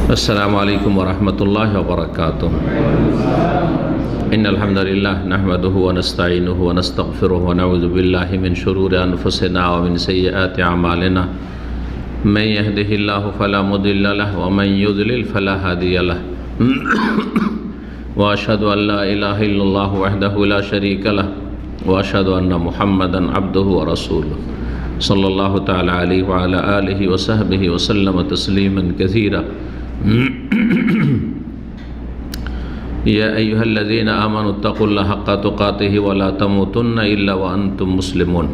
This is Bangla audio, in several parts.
अस्सलामु अलैकुम वरहमतुल्लाहि वबरकातुह। इन्नल हम्दुलिल्लाह नहमदुहु व नस्तईनुहु व नस्तगफिरुहु व नऊज़ु बिल्लाहि मिन शुरूरि अनफुसिना व मिन सय्यिआति अमालिना। मन यहदिहिल्लाहु फला मुदिल्ल लहु व मन युद्लिल फला हादिय लहु। व अशहदु अन ला इलाहा इल्लल्लाहु वहदहु ला शरीका लहु व अशहदु अन्ना मुहम्मदन अब्दुहु व रसूलुहु सल्लल्लाहु तआला अलैहि व अला आलिहि व सहबिहि व सल्लम तस्लीमन कसीरा। या अय्युहल्लज़ीना आमनुत्तक़ुल्लाह हक़्क़ तुक़ातिहि व ला तमूतुन्ना इल्ला व अंतुम मुस्लिमून।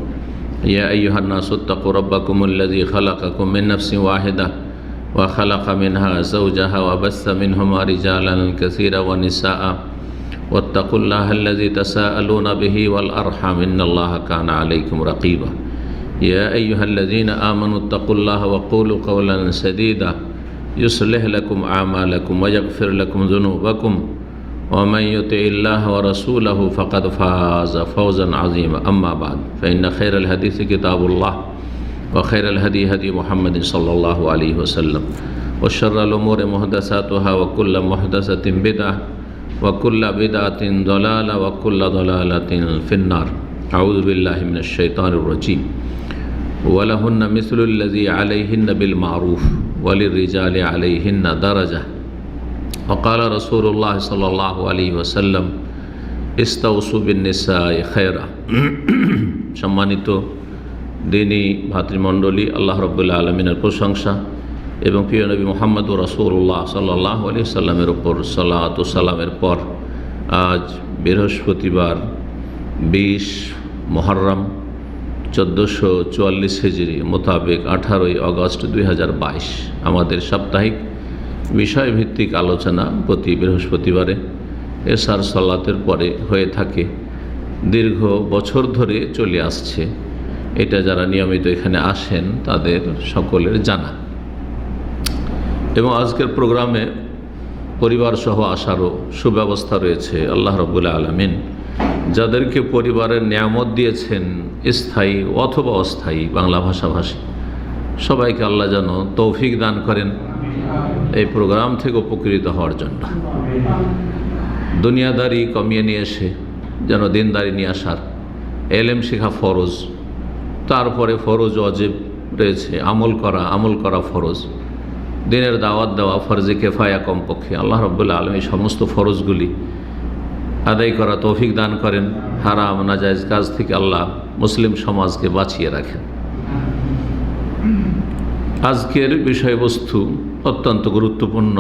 या अय्युहन्नासु इत्तक़ू रब्बकुमुल्लज़ी ख़लक़कुम मिन नफ़्सिन वाहिदा व ख़लक़ मिन्हा ज़ौजहा व बस्स मिन्हुमा रिजालन कसीरा व निसाअ वत्तक़ुल्लाहल्लज़ी तसाअलूना बिही वल अर्हम इन्नल्लाहा काना अलैकुम रक़ीबा। या अय्युहल्लज़ीना आमनुत्तक़ुल्लाह व क़ूलू क़ौलन सदीदा युस्लिह लकुम आमालकुम व यग़फ़िर लकुम ज़ुनूबकुम व मन युतिइल्लाह व रसूलहु फ़क़द फ़ाज़ फ़ौज़न अज़ीमा। अम्मा बाद फ़इन्न खैरल हदीस किताबुल्लाह व खैरल हदी हदी मुहम्मदिन सल्लल्लाहु अलैहि वसल्लम व शर्रल उमूरि मुहदसातुहा व कुल्लु मुहदसतिन बिदअह व कुल्लु बिदअतिन दलाला व कुल्लु दलालतिन फ़िन्नार। अऊज़ु बिल्लाहि मिनश शैतानिर रजीम। वलहुन्ना मिस्लुल्लज़ी अलैहिन्ना बिल मारूफ़ वलिर्रिजालि अलैहिन्ना दरजा। वक़ाल रसूलुल्लाह सल्लल्लाहु अलैहि वसल्लम इस्तौसु बिन्निसाइ खैरा। सम्मानित दीनी भातृमণ্ডলী, আল্লাহ রাব্বুল আলামিনের প্রশংসা এবং প্রিয় নবী মুহাম্মদ রাসূলুল্লাহ সাল্লাল্লাহু আলাইহি সাল্লামের উপর সালাত ও সালামের পর আজ বৃহস্পতিবার 20 মুহররম 1444 হিজরি মোতাবেক 18 আগস্ট 2022 আমাদের সাপ্তাহিক বিষয়ভিত্তিক আলোচনা প্রতি বৃহস্পতিবারে এশার সালাতের পরে হয়ে থাকে। দীর্ঘ বছর ধরে চলে আসছে। এটা যারা নিয়মিত এখানে আসেন তাদের সকলের জানা। এবং আজকের প্রোগ্রামে পরিবার সহ আসারও সুব্যবস্থা রয়েছে। আল্লাহ রাব্বুল আলামিন যাদেরকে পরিবারের নিয়ামত দিয়েছেন, স্থায়ী অথবা অস্থায়ী বাংলা ভাষাভাষী, সবাইকে আল্লাহ যেন তৌফিক দান করেন এই প্রোগ্রাম থেকে উপকৃত হওয়ার জন্য। দুনিয়াদারি কমিয়ে নিয়ে এসে যেন দিনদারি নিয়ে আসার, এলেম শেখা ফরজ, তারপরে ফরজ ওয়াজিব রয়েছে, আমল করা ফরজ, দিনের দাওয়াত দেওয়া ফরজে কেফায়া কমপক্ষে। আল্লাহ রাব্বুল আলামিন সমস্ত ফরজগুলি আদায় করা তৌফিক দান করেন। হারাম নাজায়েজ কাজ থেকে আল্লাহ মুসলিম সমাজকে বাঁচিয়ে রাখেন। আজকের বিষয়বস্তু অত্যন্ত গুরুত্বপূর্ণ,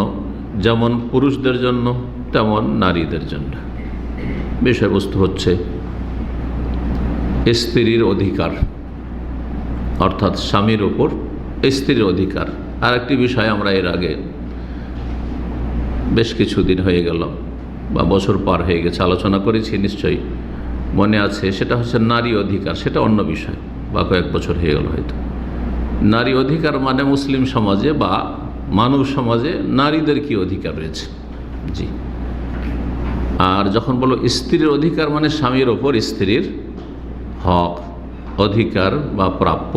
যেমন পুরুষদের জন্য তেমন নারীদের জন্য। বিষয়বস্তু হচ্ছে স্ত্রীর অধিকার, অর্থাৎ স্বামীর ওপর স্ত্রীর অধিকার। আর একটি বিষয় আমরা এর আগে বেশ কিছুদিন হয়ে গেল বা বছর পার হয়ে গেছে আলোচনা করেছি, নিশ্চয়ই মনে আছে। সেটা হচ্ছে নারী অধিকার। সেটা অন্য বিষয়, বা কয়েক বছর হয়ে গেল হয়তো। নারী অধিকার মানে মুসলিম সমাজে বা মানব সমাজে নারীদের কি অধিকার রয়েছে। জি। আর যখন বলো স্ত্রীর অধিকার মানে স্বামীর ওপর স্ত্রীর হক, অধিকার বা প্রাপ্য।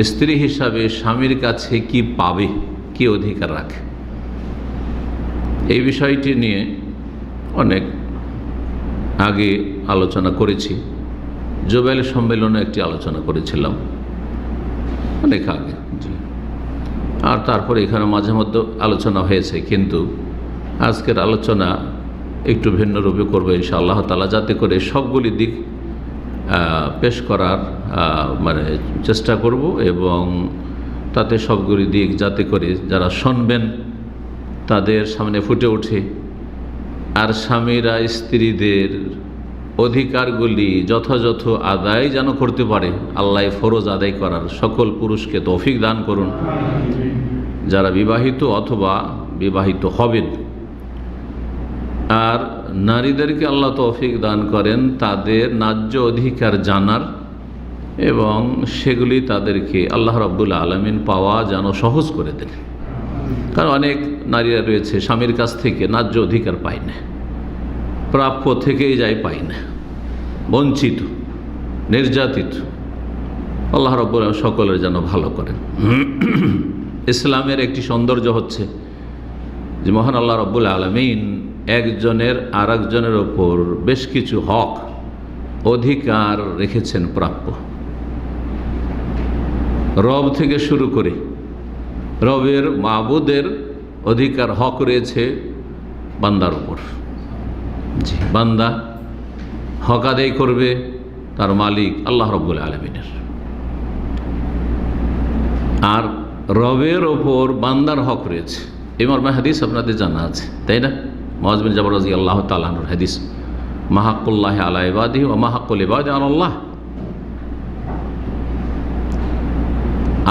স্ত্রী হিসাবে স্বামীর কাছে কি পাবে, কি অধিকার রাখে, এই বিষয়টি নিয়ে অনেক আগে আলোচনা করেছি। জুবাইল সম্মেলনে একটি আলোচনা করেছিলাম অনেক আগে। জি। আর তারপরে এখানে মাঝে মধ্যে আলোচনা হয়েছে, কিন্তু আজকের আলোচনা একটু ভিন্ন রূপে করবো ইনশাআল্লাহ তাআলা, যাতে করে সবগুলি দিক পেশ করার চেষ্টা করব, এবং তাতে সবগুলি দিক যাতে করে যারা শুনবেন তাদের সামনে ফুটে ওঠে। আর স্বামীরা স্ত্রীদের অধিকারগুলি যথাযথ আদায় যেন করতে পারে। আল্লাহ ফরজ আদায় করার সকল পুরুষকে তৌফিক দান করুন, যারা বিবাহিত অথবা বিবাহিত হবেন। আর নারীদেরকে আল্লাহ তৌফিক দান করেন তাদের ন্যায্য অধিকার জানার, এবং সেগুলি তাদেরকে আল্লাহ রাব্বুল আলামিন পাওয়া যেন সহজ করে দেন। কারণ অনেক নারীরা রয়েছে স্বামীর কাছ থেকে ন্যায্য অধিকার পায় না, প্রাপ্য থেকেই যায় পায় না, বঞ্চিত, নির্যাতিত। আল্লাহ রাব্বুল আলামিন সকলের যেন ভালো করেন। ইসলামের একটি সৌন্দর্য হচ্ছে যে মহান আল্লাহ রাব্বুল আলামিন একজনের আর একজনের ওপর বেশ কিছু হক অধিকার রেখেছেন প্রাপ্য। রব থেকে শুরু করে রবের মাবুদের অধিকার হক রয়েছে বান্দার উপর। জি, বান্দা হক আদায় করবে তার মালিক আল্লাহ রাব্বুল আলামিনের, আর রবের ওপর বান্দার হক রয়েছে। এই মর্মে হাদিস আপনাদের জানা আছে, তাই না? মুআয বিন জাবাল রাদিয়াল্লাহু তাআলা আনহুর হাদিস, মা হাক্কুল্লাহি আলা ইবাদিহি ওয়া মা হাক্কুল ইবাদি আলাল্লাহ।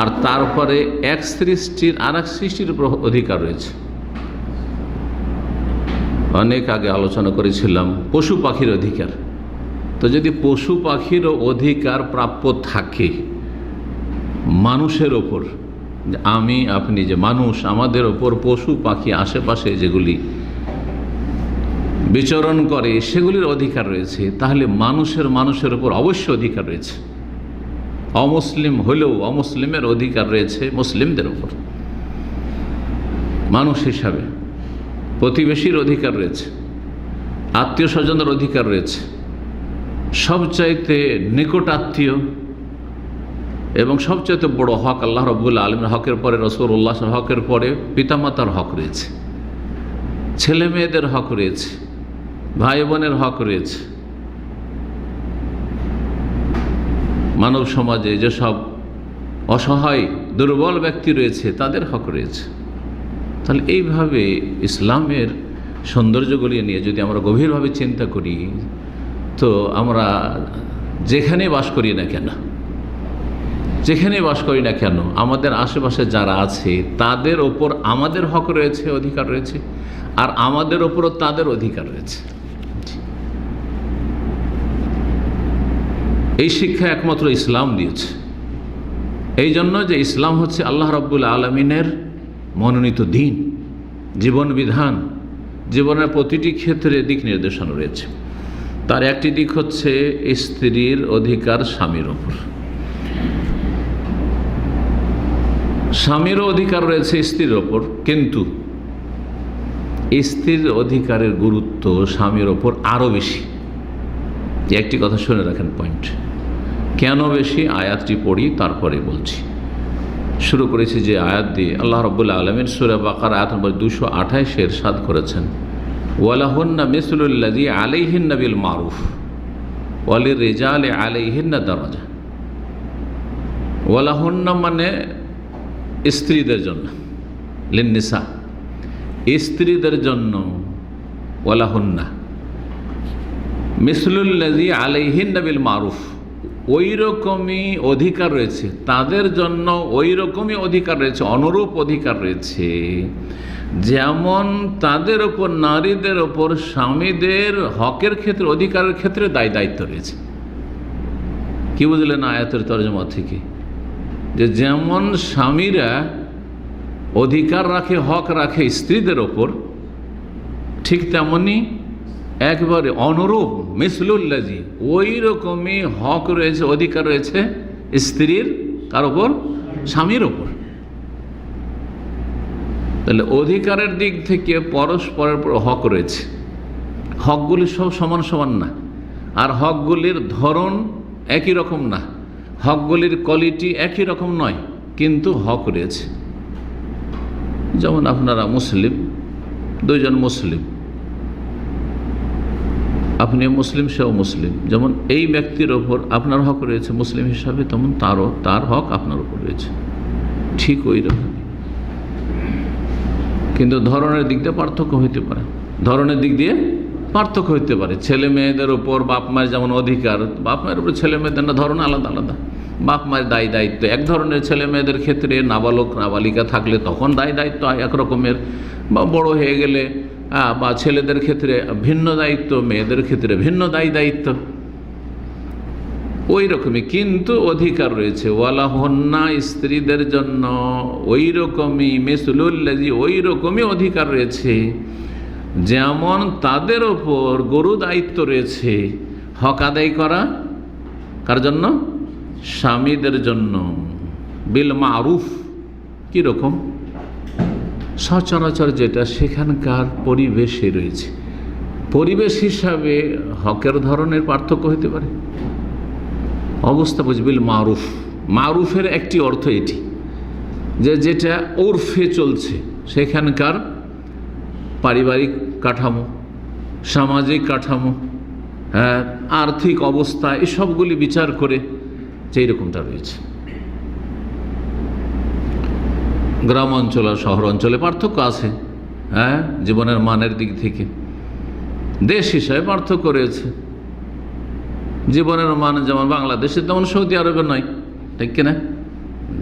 আর তারপরে এক সৃষ্টির আর এক সৃষ্টির উপর অধিকার রয়েছে। অনেক আগে আলোচনা করেছিলাম পশু পাখির অধিকার। তো যদি পশু পাখিরও অধিকার প্রাপ্য থাকে মানুষের ওপর, আমি আপনি যে মানুষ, আমাদের ওপর পশু পাখি আশেপাশে যেগুলি বিচরণ করে সেগুলির অধিকার রয়েছে, তাহলে মানুষের ওপর অবশ্যই অধিকার রয়েছে। অমুসলিম হলেও অমুসলিমের অধিকার রয়েছে মুসলিমদের ওপর। মানুষ হিসাবে প্রতিবেশীর অধিকার রয়েছে, আত্মীয় স্বজনের অধিকার রয়েছে, সবচাইতে নিকট আত্মীয় এবং সবচাইতে বড় হক আল্লাহ রাব্বুল আলামিনের হকের পরে রাসূলুল্লাহ হকের পরে পিতামাতার হক রয়েছে, ছেলে মেয়েদের হক রয়েছে, ভাই বোনের হক রয়েছে। মানব সমাজে যেসব অসহায় দুর্বল ব্যক্তি রয়েছে তাদের হক রয়েছে। তাহলে এইভাবে ইসলামের সৌন্দর্যগুলি নিয়ে যদি আমরা গভীরভাবে চিন্তা করি, তো আমরা যেখানে বাস করি না কেন আমাদের আশেপাশে যারা আছে তাদের ওপর আমাদের হক রয়েছে, অধিকার রয়েছে, আর আমাদের ওপরও তাদের অধিকার রয়েছে। এই শিক্ষা একমাত্র ইসলাম দিয়েছে। এই জন্য যে ইসলাম হচ্ছে আল্লাহ রাব্বুল আলামিনের মনোনীত দিন, জীবন বিধান, জীবনের প্রতিটি ক্ষেত্রে দিক নির্দেশনা রয়েছে। তার একটি দিক হচ্ছে স্ত্রীর অধিকার স্বামীর ওপর। স্বামীরও অধিকার রয়েছে স্ত্রীর ওপর, কিন্তু স্ত্রীর অধিকারের গুরুত্ব স্বামীর ওপর আরও বেশি। একটি কথা শুনে রাখেন পয়েন্ট, কেন বেশি আয়াতটি পড়ি তারপরে বলছি। শুরু করেছি যে আয়াত দিয়ে। আল্লাহ রাব্বুল আলামিন সূরা বাকারা আয়াত নম্বর 228 ইরশাদ করেছেন, ওয়ালাহুন্না মিসলুল্লাযী আলাইহিন্না বিল মারুফ ওয়ালিররিজালি আলাইহিন্না দারাজা। ওয়ালাহুন্না মানে স্ত্রীদের জন্য, লিন্নিসা স্ত্রীদের জন্য, ওয়ালাহুন্না মিসলুল্লাযী আলাইহিন্না বিল মারুফ, ওই রকমই অধিকার রয়েছে তাদের জন্য, ওই রকমই অধিকার রয়েছে, অনুরূপ অধিকার রয়েছে যেমন তাদের ওপর নারীদের ওপর স্বামীদের হকের ক্ষেত্রে, অধিকারের ক্ষেত্রে দায়িত্ব রয়েছে। কি বুঝলেন আয়াতের তরজমা থেকে? যে যেমন স্বামীরা অধিকার রাখে, হক রাখে স্ত্রীদের ওপর, ঠিক তেমনি একবারে অনুরূপ মিসলুল্লাযী ওই রকমই হক রয়েছে, অধিকার রয়েছে স্ত্রীর কার ওপর? স্বামীর ওপর। তাহলে অধিকারের দিক থেকে পরস্পরের হক রয়েছে। হকগুলি সব সমান সমান না, আর হকগুলির ধরন একই রকম না, হকগুলির কোয়ালিটি একই রকম নয়, কিন্তু হক রয়েছে। যেমন আপনারা মুসলিম, দুইজন মুসলিম, আপনি মুসলিম সেও মুসলিম, যেমন এই ব্যক্তির ওপর আপনার হক রয়েছে মুসলিম হিসাবে, তেমন তার হক আপনার উপর রয়েছে, ঠিক ওই রকম। কিন্তু ধরনের দিক দিয়ে পার্থক্য হইতে পারে, ছেলে মেয়েদের ওপর বাপ মায়ের যেমন অধিকার, বাপ মায়ের উপর ছেলে মেয়েদের না ধরন আলাদা আলাদা। বাপ মায়ের দায়িত্ব এক ধরনের, ছেলে মেয়েদের ক্ষেত্রে নাবালক নাবালিকা থাকলে তখন দায়িত্ব এক রকমের, বা বড় হয়ে গেলে বা ছেলেদের ক্ষেত্রে ভিন্ন দায়িত্ব, মেয়েদের ক্ষেত্রে ভিন্ন দায়িত্ব, ওই রকমই কিন্তু অধিকার রয়েছে। ওয়ালাহুন্না স্ত্রীদের জন্য ওই রকমই মিসলুল্লাযী ওই রকমই অধিকার রয়েছে যেমন তাদের ওপর গুরু দায়িত্ব রয়েছে হক আদায় করা। কার জন্য? স্বামীদের জন্য। বিল মারুফ, কীরকম? সচরাচর যেটা সেখানকার পরিবেশে রয়েছে, পরিবেশ হিসাবে হকের ধরনের পার্থক্য হতে পারে। অবস্থা বুঝবিল মারুফ, মারুফের একটি অর্থ এটি যে যেটা ওরফে চলছে, সেখানকার পারিবারিক কাঠামো, সামাজিক কাঠামো, হ্যাঁ, আর্থিক অবস্থা, এসবগুলি বিচার করে যেই রকমটা রয়েছে। গ্রাম অঞ্চল আর শহর অঞ্চলে পার্থক্য আছে, হ্যাঁ, জীবনের মানের দিক থেকে। দেশ হিসাবে পার্থক্য রয়েছে, জীবনের মান যেমন বাংলাদেশে তেমন সৌদি আরবে নয়, ঠিক কিনা?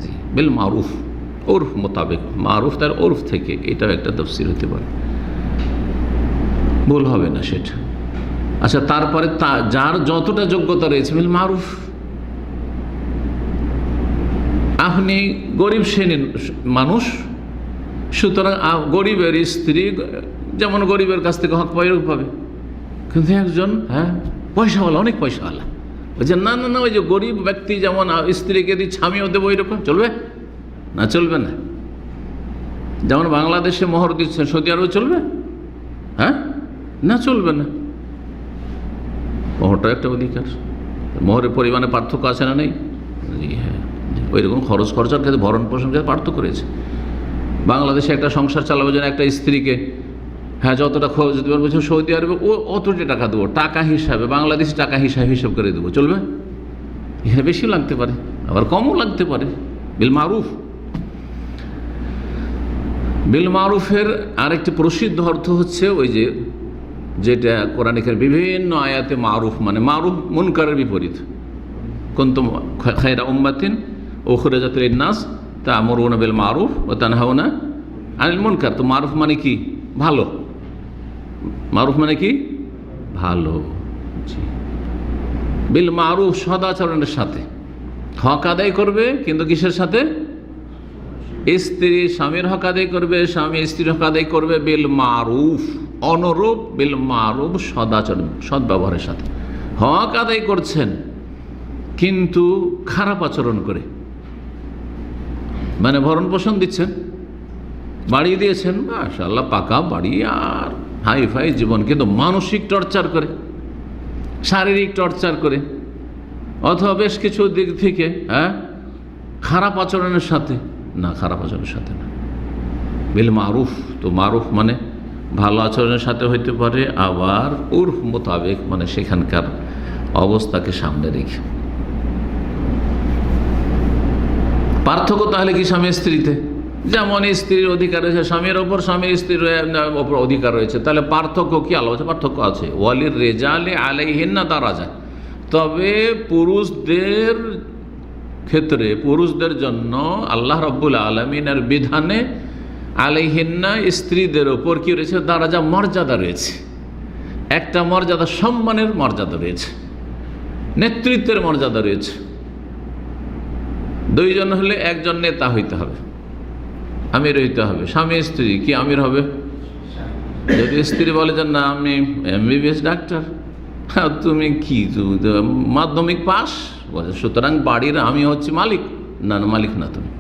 জি, বিল মারুফ, ওরফ মোতাবেক, মারুফ তার ওরফ থেকে, এটাও একটা তাফসীর হতে পারে, ভুল হবে না সেটা। আচ্ছা, তারপরে যার যতটা যোগ্যতা রয়েছে বিল মারুফ। আপনি গরিব শ্রেণীর মানুষ, সুতরাং গরিবের স্ত্রী যেমন গরিবের কাছ থেকে হক পাবে, কিন্তু একজন হ্যাঁ পয়সাওয়ালা, অনেক পয়সাওয়ালা, বলছে না না না, ওই যে গরিব ব্যক্তি যেমন স্ত্রীকে দিচ্ছে আমিও দেবো, এরকম চলবে না? চলবে না। যেমন বাংলাদেশে মোহর দিচ্ছে, সৌদি আরবে চলবে? হ্যাঁ, না, চলবে না। মোহরটা একটা অধিকার, মোহরের পরিমাণে পার্থক্য আছে না নেই? জি হ্যাঁ, ওই রকম খরচ খরচার ক্ষেত্রে, ভরণ পোষণ ক্ষেত্রে পার্থক্য রয়েছে। বাংলাদেশে একটা সংসার চালাবার জন্য একটা স্ত্রীকে হ্যাঁ যতটা খরচ দেবেন বলছে, সৌদি আরবে ও অতটি টাকা দেবো, টাকা হিসাবে, বাংলাদেশি টাকা হিসাবে হিসাব করে দেবো, চলবে? এখানে বেশি লাগতে পারে, আবার কমও লাগতে পারে। বিল মারুফ, বিল মারুফের আরেকটি প্রসিদ্ধ অর্থ হচ্ছে ওই যে যেটা কোরআনের বিভিন্ন আয়াতে মারুফ মানে মারুফ মুনকারের বিপরীত। কুনতুম খায়রা উম্মাতিন উখরিজাত লিন-নাস তা'মুরুনা বিল মারুফ ওয়া তানহাউনা আনিল মুনকার। তো মারুফ মানে কি? ভালো। মারুফ মানে কি? ভালো। বিল মারুফ, সদাচরণের সাথে। হক আদায় করবে, কিন্তু কিসের সাথে? স্ত্রী স্বামীর হক আদায় করবে, স্বামী স্ত্রীর হক আদায় করবে বিল মারুফ, অনুরূপ বিল মারুফ, সদাচরণ, সদ্ব্যবহারের সাথে। হক আদায় করছেন কিন্তু খারাপ আচরণ করে, মানে ভরণ পোষণ দিচ্ছেন, বাড়ি দিয়েছেন, মাশাআল্লাহ পাকা বাড়ি আর হাই ফাই জীবন, কিন্তু মানসিক টর্চার করে, শারীরিক টর্চার করে, অথবা বেশ কিছু দিক থেকে হ্যাঁ খারাপ আচরণের সাথে না, খারাপ আচরণের সাথে না। বিল মারুফ, তো মারুফ মানে ভালো আচরণের সাথে হইতে পারে, আবার উরফ মোতাবেক মানে সেখানকার অবস্থাকে সামনে রেখে। পার্থক্য তাহলে কি স্বামী স্ত্রীতে? যেমন স্ত্রীর অধিকার রয়েছে স্বামীর ওপর, স্বামীর স্ত্রীর ওপর অধিকার রয়েছে, তাহলে পার্থক্য কি? আলাদা পার্থক্য আছে। ওয়ালির রেজালে আলাইহিন্না দারাজা, তবে পুরুষদের ক্ষেত্রে, পুরুষদের জন্য আল্লাহ রাব্বুল আলামিনের বিধানে আলাইহিন্না, স্ত্রীদের ওপর কি রয়েছে? দারাজা, মর্যাদা রয়েছে। একটা মর্যাদা, সম্মানের মর্যাদা রয়েছে, নেতৃত্বের মর্যাদা রয়েছে। দুইজন হলে একজন নেতা হইতে হবে, আমির হইতে হবে। স্বামী স্ত্রী কি আমির হবে? যদি স্ত্রী বলে যে না আমি এমবিবিএস ডাক্তার, তুমি কি মাধ্যমিক পাস, সুতরাং বাড়ির আমি হচ্ছে মালিক, না না মালিক না তুমি।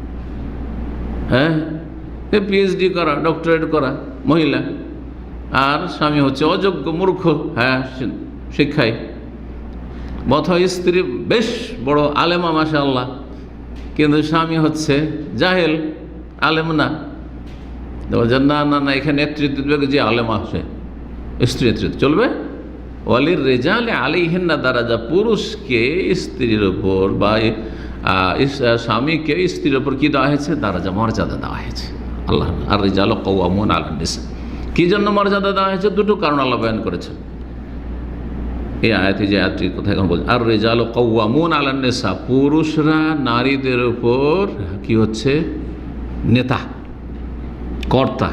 হ্যাঁ, পিএইচডি করা, ডক্টরেট করা মহিলা, আর স্বামী হচ্ছে অযোগ্য মূর্খ, হ্যাঁ শিক্ষায়। অথবা স্ত্রী বেশ বড় আলেমা মাশাআল্লাহ, কিন্তু স্বামী হচ্ছে জাহেল, আলেম না। না না না, এখানে নেতৃত্ব দেবে যে আলেম আছে, স্ত্রী নেতৃত্ব চলবে। ওয়ালির রেজালে আলাইহিন্না দারাজা, পুরুষকে স্ত্রীর ওপর বা স্বামীকে স্ত্রীর ওপর কি দেওয়া হয়েছে? দারাজা, মর্যাদা দেওয়া হয়েছে। আল্লাহ আর রিজাল কাওয়ামুন আলান নিসা, কি জন্য মর্যাদা দেওয়া হয়েছে? দুটো কারণ আল্লাহ বয়ান করেছেন এই আয়াতে, যে আয়াতটির কথা এখন বলছে। আর রিজাল কাওয়ামুন আলান নিসা, পুরুষরা নারীদের উপর কি হচ্ছে? নেতা, কর্তা।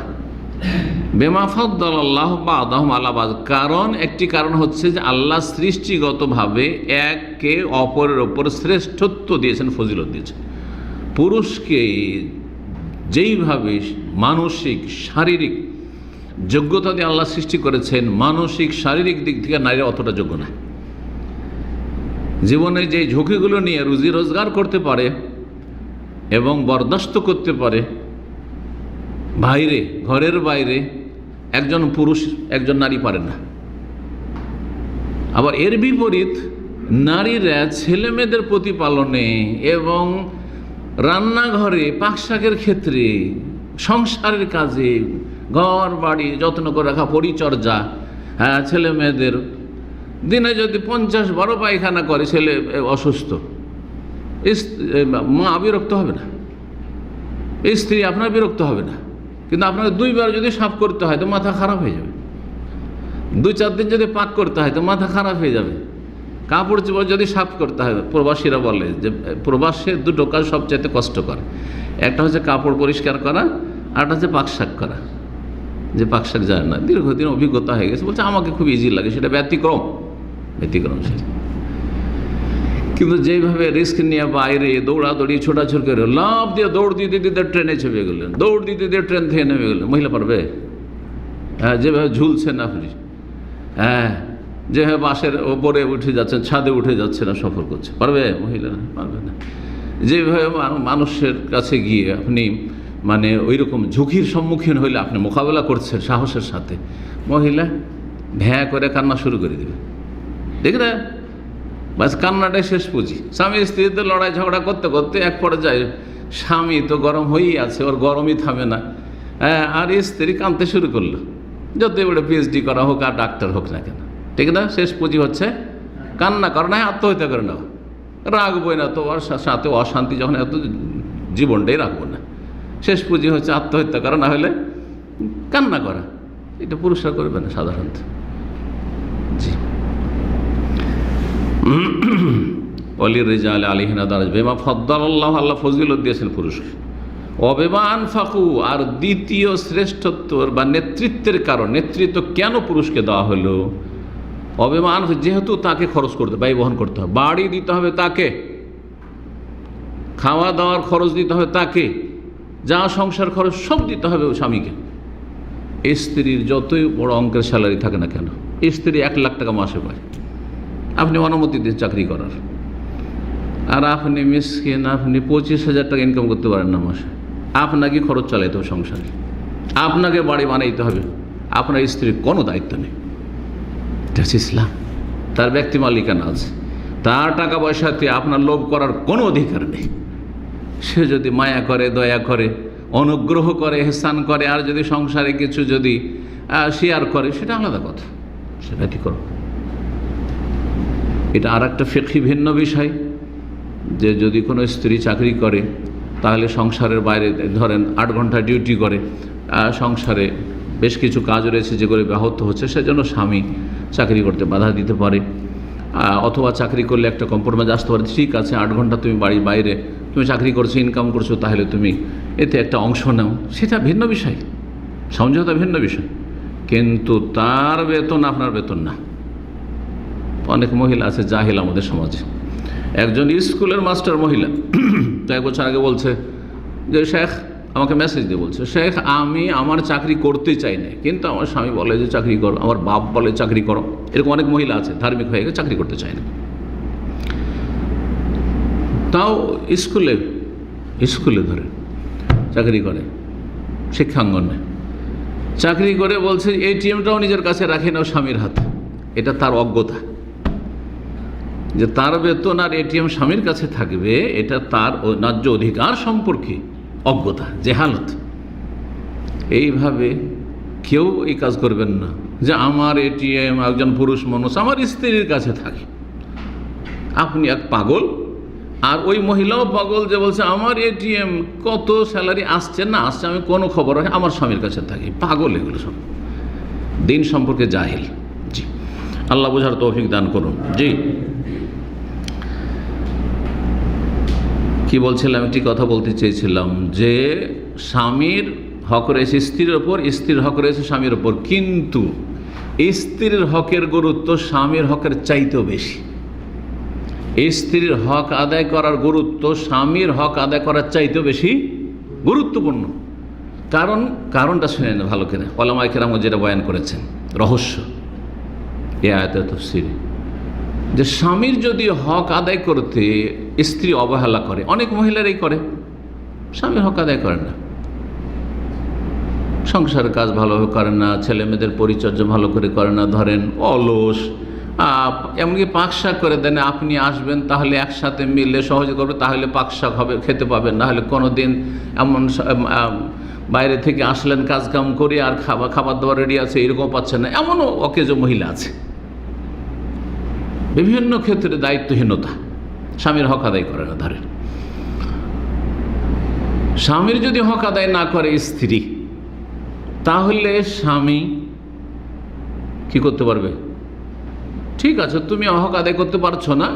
বিমা ফাদ্দালাল্লাহু বা'দাহুম আলা বা'দ, কারণ একটি কারণ হচ্ছে যে আল্লাহ সৃষ্টিগতভাবে একে অপরের ওপর শ্রেষ্ঠত্ব দিয়েছেন, ফজিলত দিয়েছেন। পুরুষকে যেইভাবে মানসিক শারীরিক যোগ্যতা দিয়ে আল্লাহ সৃষ্টি করেছেন, মানসিক শারীরিক দিক থেকে নারীরা অতটা যোগ্য না। জীবনে যে ঝুঁকিগুলো নিয়ে রুজি রোজগার করতে পারে এবং বরদাস্ত করতে পারে, বাইরে, ঘরের বাইরে একজন পুরুষ একজন নারী পারে না। আবার এর বিপরীত নারীরা ছেলে মেয়েদের প্রতিপালনে এবং রান্নাঘরে পাকশাকের ক্ষেত্রে, সংসারের কাজে, ঘর বাড়ি যত্ন করে রাখা, পরিচর্যা, ছেলে মেয়েদের দিনে যদি 50 পায়খানা করে, ছেলে অসুস্থ, মা বিরক্ত হবে না, স্ত্রী আপনার বিরক্ত হবে না। কিন্তু আপনাকে 2 বার যদি সাফ করতে হয় তো মাথা খারাপ হয়ে যাবে, 2-4 দিন যদি পাক করতে হয় তো মাথা খারাপ হয়ে যাবে। কাপড় চোপড় যদি সাফ করতে হয়, প্রবাসীরা বলে যে প্রবাসে 2টো কাজ সবচাইতে কষ্টকর। একটা হচ্ছে কাপড় পরিষ্কার করা, আর একটা হচ্ছে পাকশাক করা। যে পাকশাক যায় না, দীর্ঘদিন অভিজ্ঞতা হয়ে গেছে, বলছে আমাকে খুব ইজি লাগে, সেটা ব্যতিক্রম সেটা। কিন্তু যেইভাবে রিস্ক নিয়ে বাইরে দৌড়াদৌড়ি ছোটাছুটি করে লাভ দিয়ে দৌড় দিতে দিতে ট্রেনে চেপে গেলেন, দৌড় দিতে দিতে ট্রেন থেকে নেমে গেলেন, মহিলা পারবে? যেভাবে ঝুলছেন আপনি, যেভাবে বাসের ওপরে উঠে যাচ্ছেন, ছাদে উঠে যাচ্ছেন, না সফর করছে, পারবে? মহিলা পারবে না। যেভাবে মানুষের কাছে গিয়ে আপনি মানে ওই রকম ঝুঁকির সম্মুখীন হইলে আপনি মোকাবেলা করছেন সাহসের সাথে, মহিলা ভ্যাঁ করে কান্না শুরু করে দেবে। দেখ না, বাস কান্নাটাই শেষ পুঁজি। স্বামী স্ত্রীতে লড়াই ঝগড়া করতে করতে এক পর্যায়ে স্বামী তো গরম হয়েই আছে, ওর গরমই থামে না, আর স্ত্রী কাঁদতে শুরু করলো, যতই বড় পিএইচডি করা হোক আর ডাক্তার হোক না কেন, ঠিক না? শেষ পুঁজি হচ্ছে কান্না করা, না আত্মহত্যা করে নেওয়া। রাখবোই না তো ওর সাথে অশান্তি, যখন এত জীবনটাই রাখবো না, শেষ পুঁজি হচ্ছে আত্মহত্যা করা, না হলে কান্না করা। এটা পুরুষরা করবে না সাধারণত। জি, অলির রিজাল আলিহিনা দারাজ বেমা ফদ্দালাল্লাহ, আল্লাহ ফজিলত দিয়েছেন পুরুষকে। অবেমা আনফাকু, আর দ্বিতীয় শ্রেষ্ঠত্বর বা নেতৃত্বের কারণ, নেতৃত্ব কেন পুরুষকে দেওয়া হলো? অবেমা আনফ, যেহেতু তাকে খরচ করতে, ব্যয় বহন করতে হবে, বাড়ি দিতে হবে তাকে, খাওয়া দাওয়ার খরচ দিতে হবে তাকে, যা সংসার খরচ সব দিতে হবে স্বামীকে। স্ত্রীর যতই বড় অঙ্কের স্যালারি থাকে না কেন, স্ত্রী 1 লাখ টাকা মাসে পায়, আপনি অনুমতি দিয়ে চাকরি করার, আর আপনি মিসকিন, আপনি 25,000 টাকা ইনকাম করতে পারেন না মাসে, আপনাকে খরচ চালাইতে হবে সংসারে, আপনাকে বাড়ি বানাইতে হবে, আপনার স্ত্রীর কোনো দায়িত্ব নেই। এটা হচ্ছে ইসলাম। তার ব্যক্তি মালিকানা আছে, তার টাকা পয়সাতে আপনার লোভ করার কোনো অধিকার নেই। সে যদি মায়া করে, দয়া করে, অনুগ্রহ করে, এহসান করে, আর যদি সংসারে কিছু যদি শেয়ার করে, সেটা আলাদা কথা, সেটা ঠিক করো। এটা আর একটা ফিকহি ভিন্ন বিষয়, যে যদি কোনো স্ত্রী চাকরি করে তাহলে সংসারের বাইরে ধরেন 8 ঘন্টা ডিউটি করে, সংসারে বেশ কিছু কাজ রয়েছে যেগুলো ব্যাহত হচ্ছে, সেজন্য স্বামী চাকরি করতে বাধা দিতে পারে, অথবা চাকরি করলে একটা কম্প্রোমাইজ আসতে পারে। ঠিক আছে, 8 ঘন্টা তুমি বাড়ির বাইরে তুমি চাকরি করছো, ইনকাম করছো, তাহলে তুমি এতে একটা অংশ নাও, সেটা ভিন্ন বিষয়, সমঝোতা ভিন্ন বিষয়, কিন্তু তার বেতন আপনার বেতন না। অনেক মহিলা আছে জাহিল আমাদের সমাজে। একজন স্কুলের মাস্টার মহিলা তো 1 বছর আগে বলছে যে শেখ, আমাকে মেসেজ দিয়ে বলছে, শেখ আমি আমার চাকরি করতে চাই না, কিন্তু আমার স্বামী বলে যে চাকরি করো, আমার বাপ বলে চাকরি করো। এরকম অনেক মহিলা আছে ধার্মিক হয়ে গেছে, চাকরি করতে চায় না, তাও স্কুলে ধরে চাকরি করে, শিক্ষাঙ্গনে চাকরি করে, বলছে এটিএমটাও নিজের কাছে রাখে না স্বামীর হাতে। এটা তার অজ্ঞতা, যে তার বেতন আর এটিএম স্বামীর কাছে থাকবে, এটা তার ন্যায্য অধিকার সম্পর্কে অজ্ঞতা, জেহালত। এইভাবে কেউ এই কাজ করবেন না যে আমার এটিএম, একজন পুরুষ মানুষ আমার স্ত্রীর কাছে থাকে। আপনি এক পাগল, আর ওই মহিলাও পাগল যে বলছে আমার এটিএম কত স্যালারি আসছে না আসছে আমি কোনো খবর রাখি, আমার স্বামীর কাছে থাকি। পাগল এগুলো সব, দিন সম্পর্কে জাহিল। জি, আল্লাহ বোঝার তৌফিক দান করুন। জি, কি বলছিলাম, একটি কথা বলতে চেয়েছিলাম যে স্বামীর হক রয়েছে স্ত্রীর ওপর, স্ত্রীর হক রয়েছে স্বামীর ওপর, কিন্তু স্ত্রীর হকের গুরুত্ব স্বামীর হকের চাইতেও বেশি। স্ত্রীর হক আদায় করার গুরুত্ব স্বামীর হক আদায় করার চাইতেও বেশি গুরুত্বপূর্ণ। কারণটা শুনে না ভালো করে, ওলামায়ে কেরাম যেটা বয়ান করেছেন, রহস্য এ আয়াতের তাফসীরে, যে স্বামীর যদি হক আদায় করতে স্ত্রী অবহেলা করে, অনেক মহিলারাই করে, স্বামীর হক আদায় করেন না, সংসারের কাজ ভালোভাবে করে না, ছেলে মেয়েদের পরিচর্যা ভালো করে করে না, ধরেন অলস, এমনকি পাক শাক করে দেন, আপনি আসবেন তাহলে একসাথে মিলে সহজে করবে, তাহলে পাক শাক হবে, খেতে পাবেন। না হলে কোনো দিন এমন বাইরে থেকে আসলেন কাজকাম করে আর খাবার দাবার রেডি আছে এরকম পাচ্ছেন না, এমনও অকেজো মহিলা আছে। বিভিন্ন ক্ষেত্রে দায়িত্বহীনতা, স্বামীর হক আদায় করে না। ধরেন স্বামীর যদি হক আদায় না করে স্ত্রী, তাহলে স্বামী কি করতে পারবে? ঠিক আছে, তুমি হক আদায় করতে পারছো না,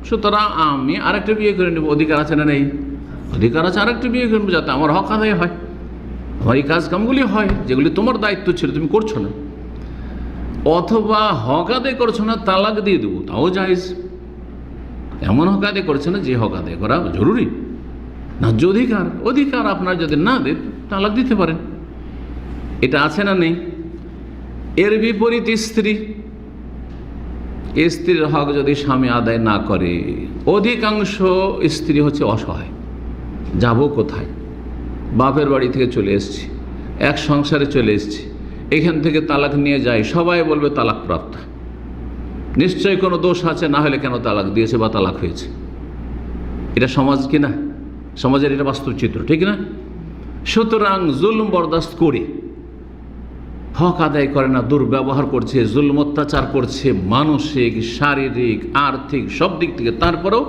সুতরাং আমি আরেকটা বিয়ে করে নেব। অধিকার আছে না নেই? অধিকার আছে, আরেকটা বিয়ে করে নেব যাতে আমার হক আদায় হয়, আমার এই কাজ কামগুলি হয় যেগুলি তোমার দায়িত্ব ছিল, তুমি করছো না। অথবা হক আদায় করছো না, তালাক দিয়ে দেবো, তাও জায়েজ। এমন হক আদায় করছে না যে হক আদায় করা জরুরি, ন্যায্য অধিকার আপনার যদি না দেন তালাক দিতে পারেন। এটা আছে না নেই? এর বিপরীত স্ত্রীর হক যদি স্বামী আদায় না করে, অধিকাংশ স্ত্রী হচ্ছে অসহায়। যাব কোথায়? বাপের বাড়ি থেকে চলে এসেছি, এক সংসারে চলে এসেছি, এখান থেকে তালাক নিয়ে যাই, সবাই বলবে তালাক প্রাপ্ত, নিশ্চয়ই কোনো দোষ আছে, না হলে কেন তালাক দিয়েছে বা তালাক হয়েছে। এটা সমাজ কি না? সমাজের এটা বাস্তব চিত্র, ঠিক না? সুতরাং জুলুম বরদাস্ত করে হক আদায় করে না, দুর্ব্যবহার করছে, জুলুম অত্যাচার করছে, মানসিক, শারীরিক, আর্থিক সব দিক থেকে, তারপরেও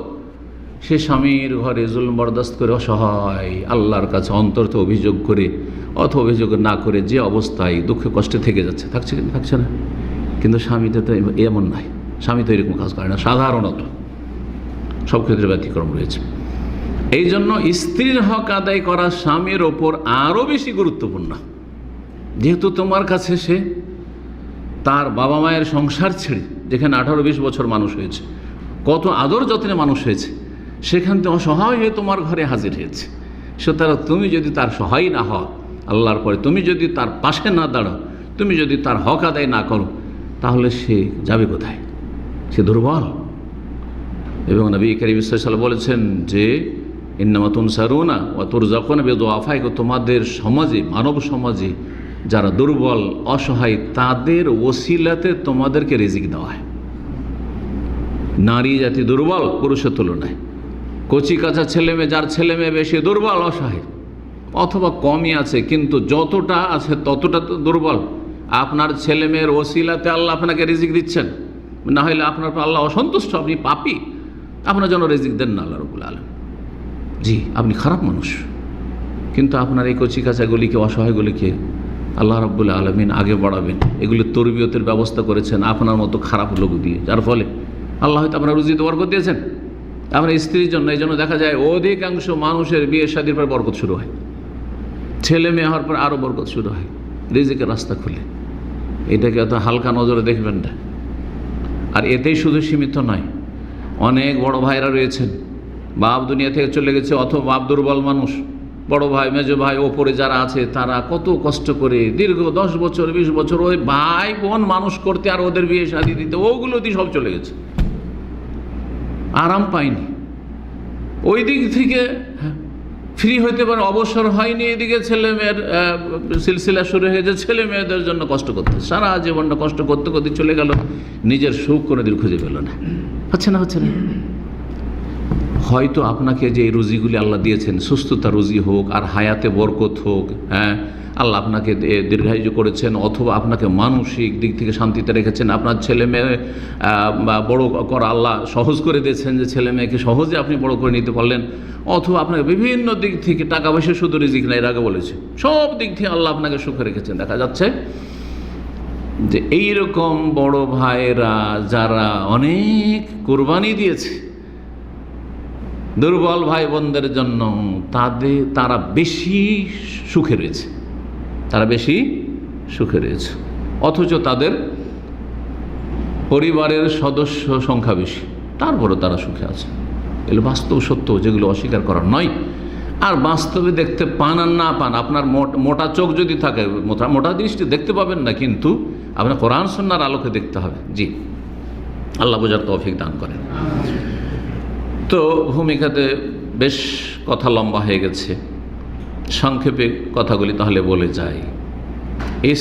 সে স্বামীর ঘরে জুলুম বরদাস্ত করে অসহায়, আল্লাহর কাছে অন্তর্থ অভিযোগ করে অথবা অভিযোগ না করে যে অবস্থায় দুঃখে কষ্টে থেকে যাচ্ছে, থাকছে না। কিন্তু স্বামীতে তো এমন নাই, স্বামী তো এরকম কাজ করে না সাধারণত, সব ক্ষেত্রে ব্যতিক্রম রয়েছে। এই জন্য স্ত্রীর হক আদায় করা স্বামীর ওপর আরও বেশি গুরুত্বপূর্ণ, যেহেতু তোমার কাছে সে তার বাবা মায়ের সংসার ছেড়ে, যেখানে 18-20 বছর মানুষ হয়েছে, কত আদর যত্নে মানুষ হয়েছে, সেখান থেকে অসহায় হয়ে তোমার ঘরে হাজির হয়েছে। সুতরাং তুমি যদি তার সহায় না হও আল্লাহর পরে, তুমি যদি তার পাশে না দাঁড়াও, তুমি যদি তার হক আদায় না করো, তাহলে সে যাবে কোথায়? সে দুর্বল। এবং নবী করিম সাল্লাল্লাহু আলাইহি ওয়াসাল্লাম বলেছেন যে ইন্নামা তুনসারুনা ওয়া তুরযাকুনা বিদুআফাইকুম, তোমাদের সমাজে, মানব সমাজে যারা দুর্বল অসহায়, তাদের ওসিলাতে তোমাদেরকে রিজিক দেওয়া হয়। নারী জাতি দুর্বল পুরুষের তুলনায়, কচি কাঁচা ছেলে মেয়ে, যার ছেলে মেয়ে বেশি দুর্বল অসহায়, অথবা কমই আছে কিন্তু যতটা আছে ততটা তো দুর্বল। আপনার ছেলে মেয়ের ওসিলাতে আল্লাহ আপনাকে রিজিক দিচ্ছেন, না হলে আপনার আল্লাহ অসন্তুষ্ট, আপনি পাপী, আপনার জন্য রিজিক দেন না আল্লাহ রাব্বুল আলামিন। জি, আপনি খারাপ মানুষ, কিন্তু আপনার এই কচি কাঁচাগুলিকে, অসহায়গুলিকে আল্লাহ রাব্বুল আলামিন আগে বাড়াবেন, এগুলি তরবিয়তের ব্যবস্থা করেছেন আপনার মতো খারাপ লোক দিয়ে, যার ফলে আল্লাহ হয়তো আপনার রুজিতে বরকত দিয়েছেন আপনার স্ত্রীর জন্য। এই জন্য দেখা যায় অধিকাংশ মানুষের বিয়ে শাদীর পর বরকত শুরু হয়, ছেলে মেয়ে হওয়ার পর আরও বরকত শুরু হয়, রিজিকের রাস্তা খুলে। এটাকে এত হালকা নজরে দেখবেন না। আর এতেই শুধু সীমিত নয়, অনেক বড় ভাইরা রয়েছেন, বাপ দুনিয়া থেকে চলে গেছে, অথবা বাপ দুর্বল মানুষ, বড় ভাই, মেজো ভাই, ওপরে যারা আছে তারা কত কষ্ট করে দীর্ঘ 10 বছর 20 বছর ওই ভাই বোন মানুষ করতে আর ওদের বিয়ে শাদী দিতে, ওগুলো দিয়ে সব চলে গেছে, আরাম পায়নি। ওই দিক থেকে ফ্রি হইতে পারে, অবসর হয়নি, এদিকে ছেলে মেয়ের সিলসিলা শুরু হয়েছে, ছেলে মেয়েদের জন্য কষ্ট করতে, সারা জীবনটা কষ্ট করতে করতে চলে গেল, নিজের সুখ কোনোদিন খুঁজে পেল না। হচ্ছে না? হয়তো আপনাকে যে এই রুজিগুলি আল্লাহ দিয়েছেন, সুস্থতা রুজি হোক আর হায়াতে বরকত হোক, হ্যাঁ, আল্লাহ আপনাকে দীর্ঘায়ু করেছেন, অথবা আপনাকে মানসিক দিক থেকে শান্তিতে রেখেছেন, আপনার ছেলে মেয়ে বড় করা আল্লাহ সহজ করে দিয়েছেন, যে ছেলে মেয়েকে সহজে আপনি বড় করে নিতে পারলেন, অথবা আপনাকে বিভিন্ন দিক থেকে, টাকা পয়সা শুধু রিজিক না, এর আগে বলেছে, সব দিক থেকে আল্লাহ আপনাকে সুখে রেখেছেন। দেখা যাচ্ছে যে এইরকম বড় ভাইয়েরা যারা অনেক কোরবানি দিয়েছে দুর্বল ভাই বোনদের জন্য, তারা বেশি সুখে রয়েছে, অথচ তাদের পরিবারের সদস্য সংখ্যা বেশি, তারপরও তারা সুখে আছে। এগুলো বাস্তব সত্য, যেগুলো অস্বীকার করার নয়। আর বাস্তবে দেখতে পান আর না পান, আপনার মোটা চোখ যদি থাকে, মোটা দৃষ্টি দেখতে পাবেন না, কিন্তু আপনার কোরআন সুন্নাহর আলোকে দেখতে হবে। জি, আল্লাহ বোঝার তৌফিক দান করেন। তো ভূমিকাতে বেশ কথা লম্বা হয়ে গেছে, সংক্ষেপে কথাগুলি তাহলে বলে যাই।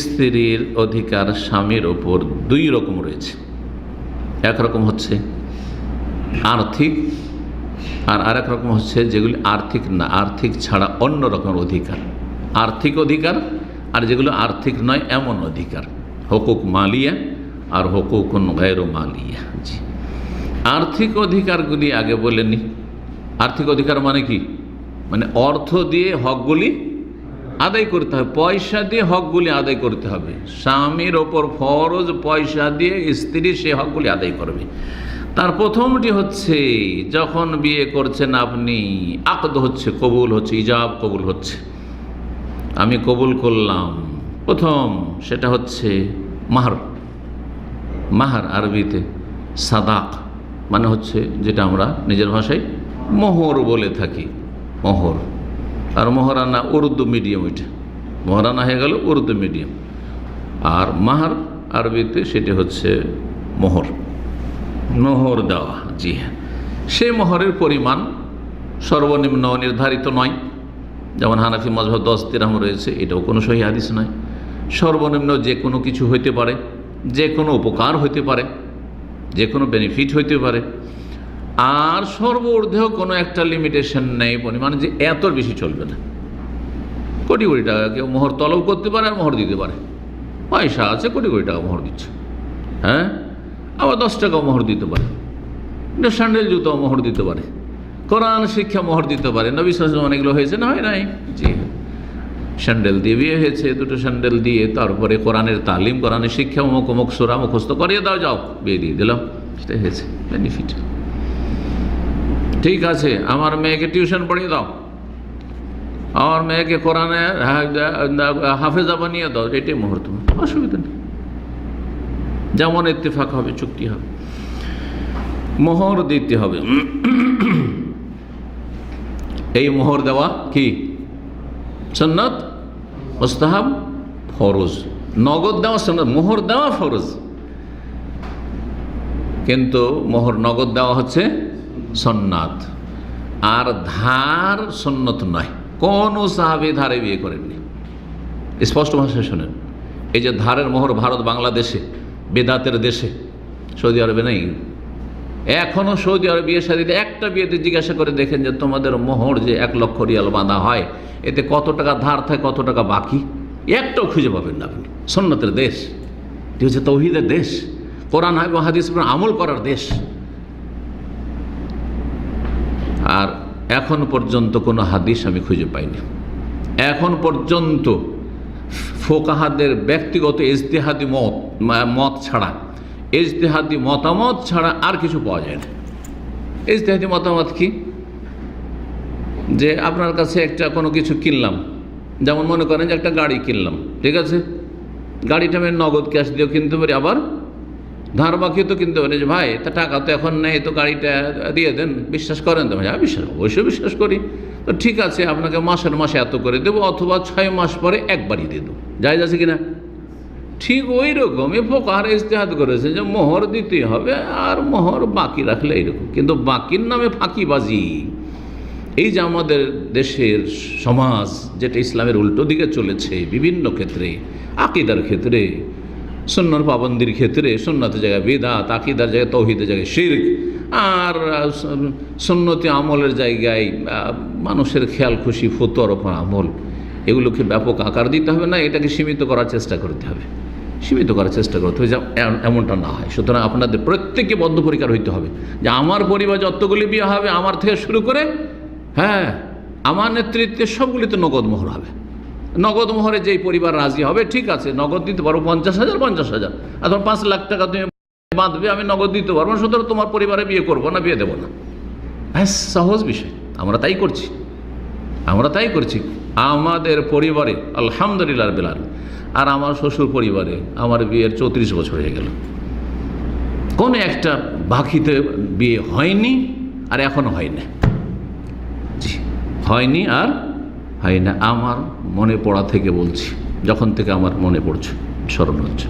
স্ত্রীর অধিকার স্বামীর ওপর দুই রকম রয়েছে। একরকম হচ্ছে আর্থিক, আর আরেক রকম হচ্ছে যেগুলি আর্থিক না, আর্থিক ছাড়া অন্য রকমের অধিকার। আর্থিক অধিকার আর যেগুলো আর্থিক নয় এমন অধিকার, হুকুক মালিয়া আর হুকুকুন গায়রু মালিয়া। জি, আর্থিক অধিকারগুলি আগে বলে নি। আর্থিক অধিকার মানে কি? মানে অর্থ দিয়ে হকগুলি আদায় করতে হবে, পয়সা দিয়ে হকগুলি আদায় করতে হবে। স্বামীর ওপর ফরজ পয়সা দিয়ে স্ত্রী সে হকগুলি আদায় করবে। তার প্রথমটি হচ্ছে যখন বিয়ে করছেন আপনি, আকদ হচ্ছে, কবুল হচ্ছে, ইজাব কবুল হচ্ছে, আমি কবুল করলাম। প্রথম সেটা হচ্ছে মাহর। মাহর আরবিতে সাদাক মানে হচ্ছে যেটা আমরা নিজের ভাষায় মোহর বলে থাকি, মোহর। আর মোহরানা উর্দু মিডিয়াম, ওইটা মোহরানা হয়ে গেল উর্দু মিডিয়াম। আর মাহর আরবিতে সেটি হচ্ছে মোহর, মোহর দেওয়া। জি হ্যাঁ, সেই মোহরের পরিমাণ সর্বনিম্ন নির্ধারিত নয়, যেমন হানাফি মাযহাব 10 দিরহাম রয়েছে, এটাও কোনো সহিহ হাদিস নয়। সর্বনিম্ন যে কোনো কিছু হইতে পারে, যে কোনো উপকার হইতে পারে, যে কোনো বেনিফিট হইতে পারে। আর সর্বঊর্ধ্বেও কোনো একটা লিমিটেশন নেই, পরিমাণ যে এতর বেশি চলবে না। কোটি কোটি টাকা কেউ মোহর তলব করতে পারে আর মোহর দিতে পারে। পয়সা আছে, কোটি কোটি টাকা মোহর দিচ্ছে, হ্যাঁ। আবার 10 টাকাও মোহর দিতে পারে, স্যান্ডেল জুতাও মোহর দিতে পারে, কোরআন শিক্ষা মোহর দিতে পারে। নবী সাল্লাল্লাহু আলাইহি ওয়াসাল্লাম অনেকগুলো হয়েছে না, হয় নাই? জি, স্যান্ডেল দিয়ে বিয়ে হয়েছে, দুটো স্যান্ডেল দিয়ে, তারপরে কোরআনের তালিম, কোরআনের শিক্ষা, অমুক অমুক সূরা মুখস্থ করিয়ে দাও, যাও বিয়ে দিয়ে দিলাম, সেটাই হয়েছে বেনিফিট। ঠিক আছে, আমার মেয়েকে টিউশন পড়িয়ে দাও, আমার মেয়েকে কোরআনের হাফেজা বানিয়ে দাও, এটাই মোহর। তোমার অসুবিধা নেই, যেমন ইত্তেফাক হবে, চুক্তি হবে, মোহর দিতে হবে। এই মোহর দেওয়া কি সুন্নাত, মুস্তাহাব, ফরজ। নগদ দেওয়া সুন্নাত, মোহর দেওয়া ফরজ, কিন্তু মোহর নগদ দেওয়া হচ্ছে সুন্নাত। আর ধার সুন্নত নয়, কোনো সাহাবী ধারে বিয়ে করেননি, স্পষ্ট ভাষায় শোনেন। এই যে ধারের মোহর ভারত বাংলাদেশে, বেদাতের দেশে, সৌদি আরবে নেই। এখনও সৌদি আরব বিয়ে শাদীতে একটা বিয়েতে জিজ্ঞাসা করে দেখেন যে তোমাদের মোহর যে 1 লক্ষ রিয়াল বাঁধা হয়, এতে কত টাকা ধার থাকে, কত টাকা বাকি, একটাও খুঁজে পাবেন না আপনি। সুন্নতের দেশ, এটি হচ্ছে তাওহীদের দেশ, কোরআন এবং হাদিস উপর আমল করার দেশ। আর এখন পর্যন্ত কোনো হাদিস আমি খুঁজে পাইনি, এখন পর্যন্ত ফোকাহাদের ব্যক্তিগত ইজতিহাদি মত ছাড়া, ইজতিহাদি মতামত ছাড়া আর কিছু পাওয়া যায় না। ইজতিহাদি মতামত কি? যে আপনার কাছে একটা কোনো কিছু কিনলাম, যেমন মনে করেন যে একটা গাড়ি কিনলাম, ঠিক আছে, গাড়িটা আমি নগদ ক্যাশ দিয়েও কিনতে পারি, আবার ধার বাকিও তো কিনতে পারি। যে ভাই তা টাকা তো এখন নেই, তো গাড়িটা দিয়ে দেন, বিশ্বাস করেন তো? ভাই বিশ্বাস, অবশ্যই বিশ্বাস করি। তো ঠিক আছে, আপনাকে মাসের মাসে এত করে দেবো, অথবা 6 মাস পরে একবারই দিয়ে দেবো, জায়েজ আছে কিনা? ঠিক ওই রকমই ফোকাহারা ইজতিহাদ করেছে যে মোহর দিতে হবে, আর মোহর বাকি রাখলে এইরকম। কিন্তু বাকির নামে ফাঁকিবাজি, এই যে আমাদের দেশের সমাজ যেটা ইসলামের উল্টো দিকে চলেছে বিভিন্ন ক্ষেত্রে, আকীদার ক্ষেত্রে, সুন্নাহর পাবন্দির ক্ষেত্রে, সুন্নাতের জায়গায় বিদআত, আকীদার জায়গায় তাওহীদের জায়গায় শিরক, আর সুন্নতি আমলের জায়গায় মানুষের খেয়াল খুশি ফতোয়ার ওপর আমল, এগুলোকে ব্যাপক আকার দিতে হবে না, এটাকে সীমিত করার চেষ্টা করতে হবে, সীমিত করার চেষ্টা করতে হবে, এমনটা না হয়। সুতরাং আপনাদের প্রত্যেককে বদ্ধপরিকর হইতে হবে যে আমার পরিবার যতগুলি বিয়ে হবে, আমার থেকে শুরু করে, হ্যাঁ, আমার নেতৃত্বে সবগুলিতে নগদ মোহর হবে। নগদ মোহরে যেই পরিবার রাজি হবে, ঠিক আছে, নগদ দিতে পারবো 50,000, আর তোমার 5 লাখ টাকা তুমি বাঁধবে, আমি নগদ দিতে পারবো, সুতরাং তোমার পরিবারে বিয়ে করবো না, বিয়ে দেবো না। হ্যাঁ, সহজ বিষয়, আমরা তাই করছি, আমরা তাই করছি আমাদের পরিবারে, আলহামদুলিল্লাহ রাব্বিল আলামিন। আর আমার শ্বশুর পরিবারে আমার বিয়ের 34 বছর হয়ে গেল, কোনো একটা বাকিতে বিয়ে হয়নি, আর এখনো হয় না। জি, হয়নি আর হয় না। আমার মনে পড়া থেকে বলছি, যখন থেকে আমার মনে পড়ছে, স্মরণ হচ্ছে।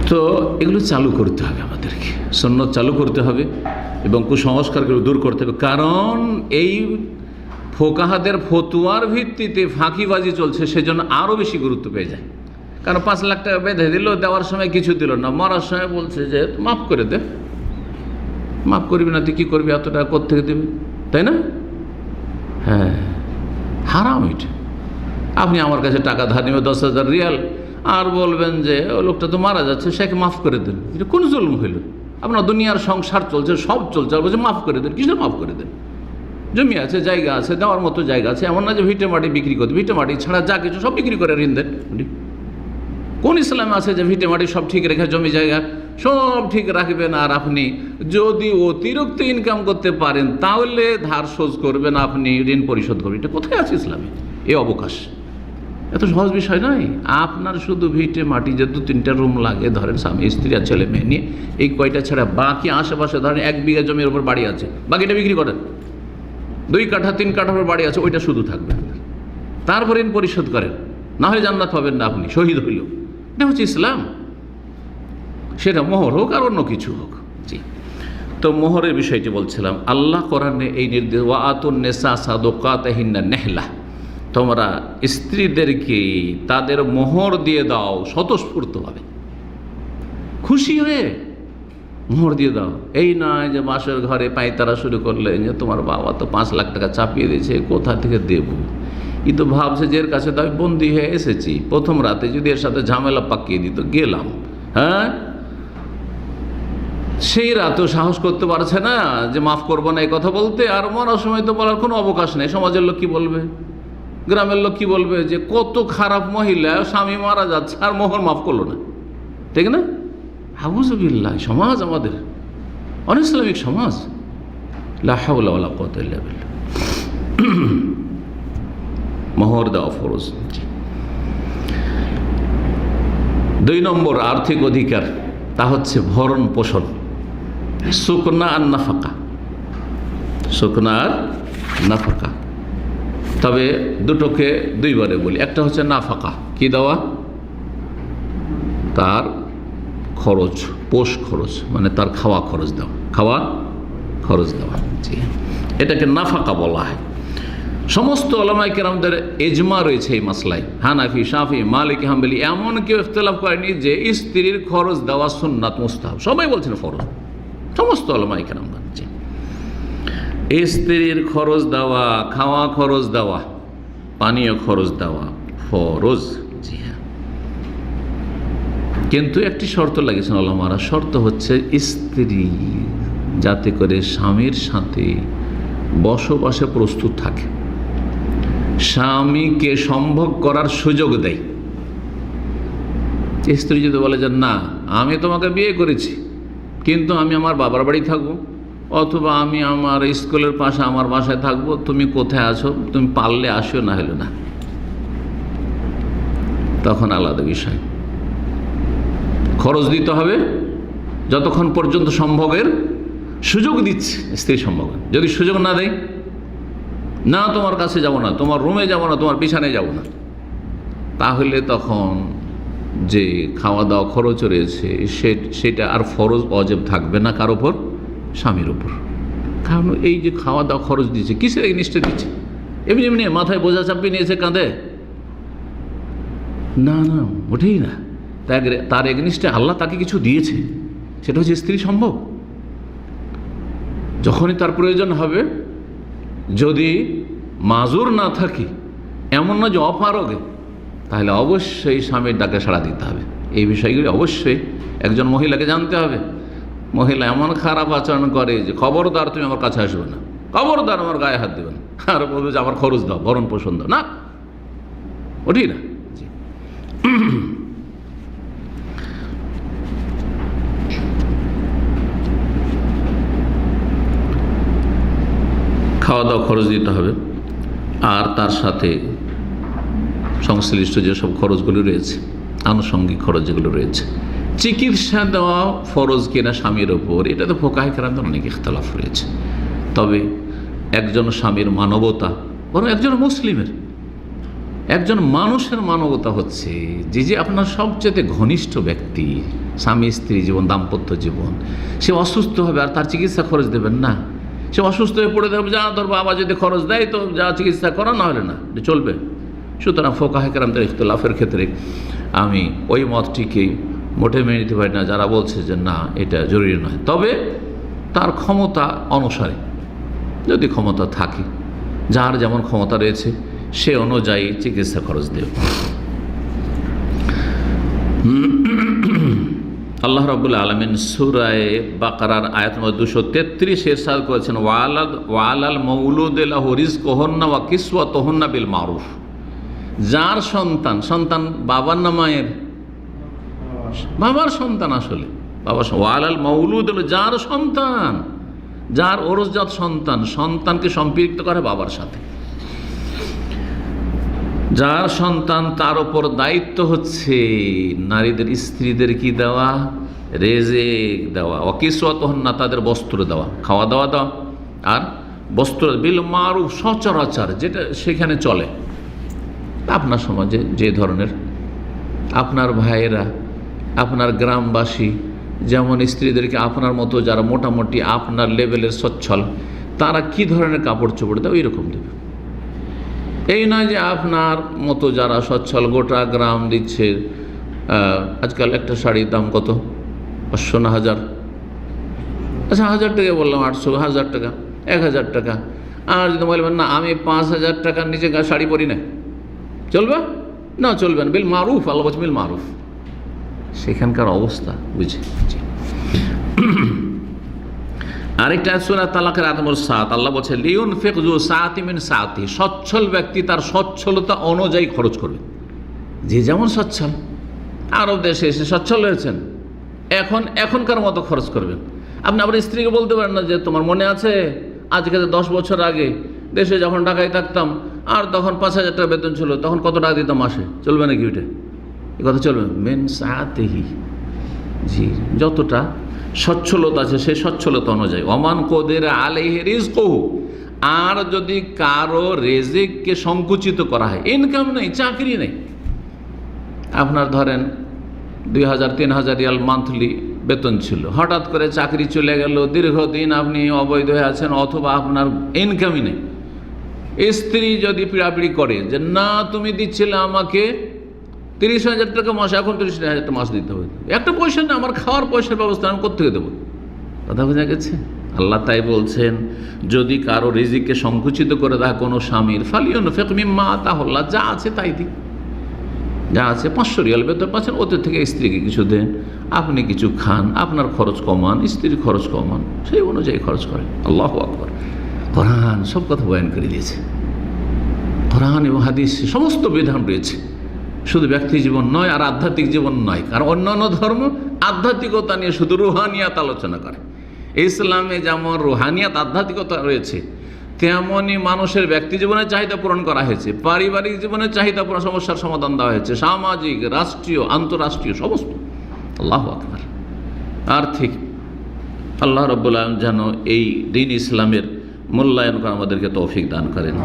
তো এগুলো চালু করতে হবে আমাদেরকে, সুন্নাত চালু করতে হবে এবং কুসংস্কারগুলো দূর করতে হবে। কারণ এই ফোকাহাদের ফতুয়ার ভিত্তিতে ফাঁকিবাজি চলছে, সেজন্য আরও বেশি গুরুত্ব পেয়ে যায়। কারণ 5 লাখ টাকা বেঁধে দিল, দেওয়ার সময় কিছু দিল না, মরার সময় বলছে যে মাফ করে দে। মাফ করবি না তুই কী করবি, এত টাকা কোত্থেকে দেবে, তাই না? হ্যাঁ, হারাম এটা। আপনি আমার কাছে টাকা ধার নেবে 10,000 রিয়াল, আর বলবেন যে ও লোকটা তো মারা যাচ্ছে, সেকে মাফ করে দেন। এটা কোন জুলুম হইল? আপনার দুনিয়ার সংসার চলছে, সব চলছে, আর বলছে মাফ করে দেন। কিসের মাফ করে দেন? জমি আছে, জায়গা আছে, দেওয়ার মতো জায়গা আছে, এমন না যে ভিটে মাটি বিক্রি করতে, ভিটে মাটি ছাড়া যা কিছু সব বিক্রি করে ঋণ দেন। কোন ইসলামে আছে যে ভিটে মাটি সব ঠিক রেখে জমি জায়গা সব ঠিক রাখবেন, আর আপনি যদি অতিরিক্ত ইনকাম করতে পারেন তাহলে ধার শোধ করবেন, আপনি ঋণ পরিশোধ করবেন? এটা কোথায় আছে ইসলামে এই অবকাশ? এত সহজ বিষয় নয়। আপনার শুধু ভিটে মাটি যে 2-3টা রুম লাগে, ধরেন স্বামী স্ত্রী আর ছেলে মেয়ে নিয়ে, এই কয়টা ছাড়া বাকি আশেপাশে ধরেন 1 বিঘা জমির উপর বাড়ি আছে, বাকিটা বিক্রি করেন। 2 কাঠা 3 কাঠার উপর বাড়ি আছে, ওইটা শুধু থাকবে, তারপর ঋণ পরিশোধ করেন, না হয় জান্নাত পাবেন না আপনি, শহীদ হইল। এটা হচ্ছে ইসলাম। সেটা মোহর হোক আর অন্য কিছু হোক। জি, তো মোহরের বিষয়টি বলছিলাম। আল্লাহ কোরআনে এই নির্দেশ, ওয়াতুন নিসা সাদকাতিহিন্না নেহলা, তোমরা স্ত্রীদেরকে তাদের মোহর দিয়ে দাও স্বতঃস্ফূর্তভাবে, খুশি হয়ে মোহর দিয়ে দাও। এই নয় যে বাসের ঘরে পায়তারা শুরু করলেন যে তোমার বাবা তো 5 লাখ টাকা চাপিয়ে দিয়েছে, কোথা থেকে দেব? ই তো ভাবছে যে এর কাছে তো আমি বন্দি হয়ে এসেছি, প্রথম রাতে যদি এর সাথে ঝামেলা পাকিয়ে দিত গেলাম। হ্যাঁ, সেই রাতেও সাহস করতে পারছে না যে মাফ করবো না এই কথা বলতে, আর মরার সময় তো বলার কোনো অবকাশ নেই। সমাজের লোক কী বলবে, গ্রামের লোক কী বলবে, যে কত খারাপ মহিলা, স্বামী মারা যাচ্ছে আর মোহর মাফ করলো না, ঠিক না? আউযুবিল্লাহ, সমাজ আমাদের অনইসলামিক সমাজ। লা হাওলা ওয়ালা কুওয়াতা ইল্লা বিল্লাহ। মোহর দেওয়া ফরজ। 2 নম্বর আর্থিক অধিকার, তা হচ্ছে ভরণ পোষণ, সুকনা আর নাফাকা। সুকনা আর নাফাকা, তবে দুটোকে 2 বারে বলি। একটা হচ্ছে নাফাকা, কি দেওয়া? তার খরচ, পোষ খরচ, মানে তার খাওয়া খরচ দেওয়া, খাওয়া খরচ দেওয়া। জি, এটাকে নাফাকা বলা হয়। সমস্ত ওলামায়ে কেরামদের ইজমা রয়েছে এই মাসলায়। হানাফি, শাফি, মালিকি, হাম্বলি এমন কেউ ইখতিলাফ করেনি যে স্ত্রীর খরচ দেওয়া সুন্নাত, মুস্তাহাব। সবাই বলছেন ফরজ, সমস্ত ওলামায়ে কেরামগণ। স্ত্রীর খরচ দেওয়া, খাওয়া খরচ দেওয়া, পানীয় খরচ দেওয়া ফরজ। জি হ্যাঁ, কিন্তু একটি শর্ত লাগিয়েছেন ওলামারা। শর্ত হচ্ছে স্ত্রী যাতে করে স্বামীর সাথে বসবাসে প্রস্তুত থাকে, স্বামীকে সম্ভোগ করার সুযোগ দেয়। স্ত্রী যদি বলে যে না, আমি তোমাকে বিয়ে করেছি কিন্তু আমি আমার বাবার বাড়ি থাকবো, অথবা আমি আমার স্কুলের পাশে আমার বাসায় থাকবো, তুমি কোথায় আছো, তুমি পারলে আসো, না হলে না, তখন আলাদা বিষয়। খরচ দিতে হবে যতক্ষণ পর্যন্ত সম্ভোগের সুযোগ দিচ্ছে স্ত্রী সম্ভোগ। যদি সুযোগ না দেয়, না তোমার কাছে যাব না, তোমার রুমে যাব না, তোমার বিছানায় যাব না, তাহলে তখন যে খাওয়া দাওয়া খরচ রয়েছে সেটা আর ফরজ ওয়াজিব থাকবে না কার ওপর? স্বামীর ওপর। কারণ এই যে খাওয়া দাওয়া খরচ দিচ্ছে, কিসের নিশ্চয় দিচ্ছে? এমনি এমনি মাথায় বোঝা চাপিয়ে নিয়েছে, কাঁধে? না না, ওঠেই না। তার এগনিস্টে আল্লাহ তাকে কিছু দিয়েছে, সেটা হচ্ছে স্ত্রী সম্ভব। যখনই তার প্রয়োজন হবে, যদি মাজুর না থাকে, এমন না যে অপারগে, তাহলে অবশ্যই স্বামীর ডাকে সাড়া দিতে হবে। এই বিষয়গুলি অবশ্যই একজন মহিলাকে জানতে হবে। মহিলা এমন খারাপ আচরণ করে যে খবরদার তুমি আমার কাছে আসবে না, খবরদার আমার গায়ে হাত দেবে না, আর বলবে যে আমার খরচ দাও, ভরণ পোষণ দাও, না, ওঠি না। খাওয়া দাওয়া খরচ দিতে হবে, আর তার সাথে সংশ্লিষ্ট যেসব খরচগুলো রয়েছে, আনুষঙ্গিক খরচ যেগুলো রয়েছে, চিকিৎসা দেওয়া ফরজ কিনা স্বামীর ওপর, এটা তো ফোকাহে কেরামদের অনেক ইখতিলাফ রয়েছে। তবে একজন স্বামীর মানবতা, বরং একজন মুসলিমের, একজন মানুষের মানবতা হচ্ছে যে আপনার সবচেয়ে ঘনিষ্ঠ ব্যক্তি, স্বামী স্ত্রী জীবন, দাম্পত্য জীবন, সে অসুস্থ হবে আর তার চিকিৎসা খরচ দেবেন না, সে অসুস্থ হয়ে পড়ে থাকবে, যা ধর বাবা যদি খরচ দেয় তো যা চিকিৎসা করা, না হলে না, চলবে। সুতরাং ফোকাহে কেরামদের ইখতিলাফের ক্ষেত্রে আমি ওই মতটিকে মোটে মেনে নিতে পারি না যারা বলছে যে না এটা জরুরি নয়, তবে তার ক্ষমতা অনুসারে যদি ক্ষমতা থাকে, যার যেমন ক্ষমতা রয়েছে সে অনুযায়ী চিকিৎসা খরচ দেবে। আল্লাহ রাব্বুল আলামিন সূরা বাকারার আয়াত নম্বর 233 ইরশাদ করেছেন, ওয়ালাল মাউলুদি লাহু রিজকুহুন্না ওয়া কিসওয়াতুহুন্না বিল মারুফ। যার সন্তান, সন্তান বাবার না মায়ের? বাবার সন্তান, আসলে বাবার। ওয়ালাল মাউলুদ, যার সন্তান, যার ওরসজাত সন্তান, সন্তানকে সম্পৃক্ত করে বাবার সাথে, যার সন্তান তার উপর দায়িত্ব হচ্ছে নারীদের, স্ত্রীদের কি দেওয়া? রেজেক দেওয়া, ওয়াকিসওয়াতুহুন্না, তাদের বস্ত্র দেওয়া, খাওয়া দাওয়া দেওয়া, আর বস্ত্র বিল মারুফ, সচরাচর যেটা সেখানে চলে। আপনার সমাজে যে ধরনের, আপনার ভাইয়েরা, আপনার গ্রামবাসী যেমন স্ত্রীদেরকে আপনার মতো যারা মোটামুটি আপনার লেভেলের সচ্ছল, তারা কি ধরনের কাপড় চোপড় দেয় ওই রকম দেবে। এই নয় যে আপনার মতো যারা সচ্ছল গোটা গ্রাম দিচ্ছে। আজকাল একটা শাড়ির দাম কত? 500 না 1000? আচ্ছা 1000 টাকা বললাম, 800, 1000 টাকা, 1000 টাকা। আর যদি বলবেন না আমি 5000 টাকার নিচে শাড়ি পরি না, চলবে না? চলবে না। বিল মারুফ, আল্লাহ বলছে বিল মারুফ। সেখানকার অবস্থা বুঝে। আরেকটা সূরা তালাকের আয়াত নম্বর 7, আল্লাহ বলছে লিউনফিক যু সাআতি মিন সাআতি, সচ্ছল ব্যক্তি তার সচ্ছলতা অনুযায়ী খরচ করবে। যে যেমন সচ্ছল, আরব দেশে এসে সচ্ছল হয়েছেন, এখনকার মতো খরচ করবেন। আপনি আপনার স্ত্রীকে বলতে পারেন না যে তোমার মনে আছে আজকে 10 বছর আগে দেশে যখন ঢাকায় থাকতাম আর তখন 5000 টাকা বেতন ছিল, তখন কত টাকা দিতাম মাসে? চলবে নাকি ওইটা? এ কথা চলবে? মিন সাআতিহি, জি, যতটা সচ্ছলতা আছে সেই সচ্ছলতা অনুযায়ী। ওমান কদিরা আলাইহি রিজকুহু, আর যদি কারো রেজিককে সংকুচিত করা হয়, ইনকাম নেই, চাকরি নেই, আপনার ধরেন 2000-3000 রিয়াল মান্থলি বেতন ছিল, হঠাৎ করে চাকরি চলে গেল, দীর্ঘদিন আপনি অবৈধ হয়ে আছেন, অথবা আপনার ইনকামই নেই। স্ত্রী যদি পিড়াপিড়ি করে যে না তুমি দিচ্ছিলে আমাকে 30,000 টাকা মাস, এখন 30,000 টাকা মাস দিতে হবে, একটা পয়সা না, আমার খাওয়ার পয়সার ব্যবস্থা আমি কোত্থেকে দেবো? কথা বোঝা গেছে? আল্লাহ তাই বলছেন যদি কারো রিজিককে সংকুচিত করে দেয় কোনো স্বামীর, ফালিউনফিক মিম্মা আতাহুল্লাহ, যা আছে তাই দিন, যা আছে 500 রিয়াল বেতন পাচ্ছেন, ওদের থেকে স্ত্রীকে কিছু দেন, আপনি কিছু খান, আপনার খরচ কমান, স্ত্রীর খরচ কমান, সেই অনুযায়ী খরচ করেন। আল্লাহু আকবার। কোরআন সব কথা বয়ান করে দিয়েছে, কোরআন এবং হাদিস সমস্ত বিধান রয়েছে, শুধু ব্যক্তি জীবন নয় আর আধ্যাত্মিক জীবন নয়। কারণ অন্যান্য ধর্ম আধ্যাত্মিকতা নিয়ে শুধু রুহানিয়াত আলোচনা করে। ইসলামে যেমন রুহানিয়াত, আধ্যাত্মিকতা রয়েছে, তেমনই মানুষের ব্যক্তি জীবনের চাহিদা পূরণ করা হয়েছে, পারিবারিক জীবনের চাহিদা পূরণ, সমস্যার সমাধান দেওয়া হয়েছে, সামাজিক, রাষ্ট্রীয়, আন্তঃরাষ্ট্রীয় সমস্ত। আল্লাহু আকবার। আর ঠিক আল্লাহ রাব্বুল আলামিন যেন এই দ্বীন ইসলামের মূল্যায়ন করে আমাদেরকে তৌফিক দান করেন।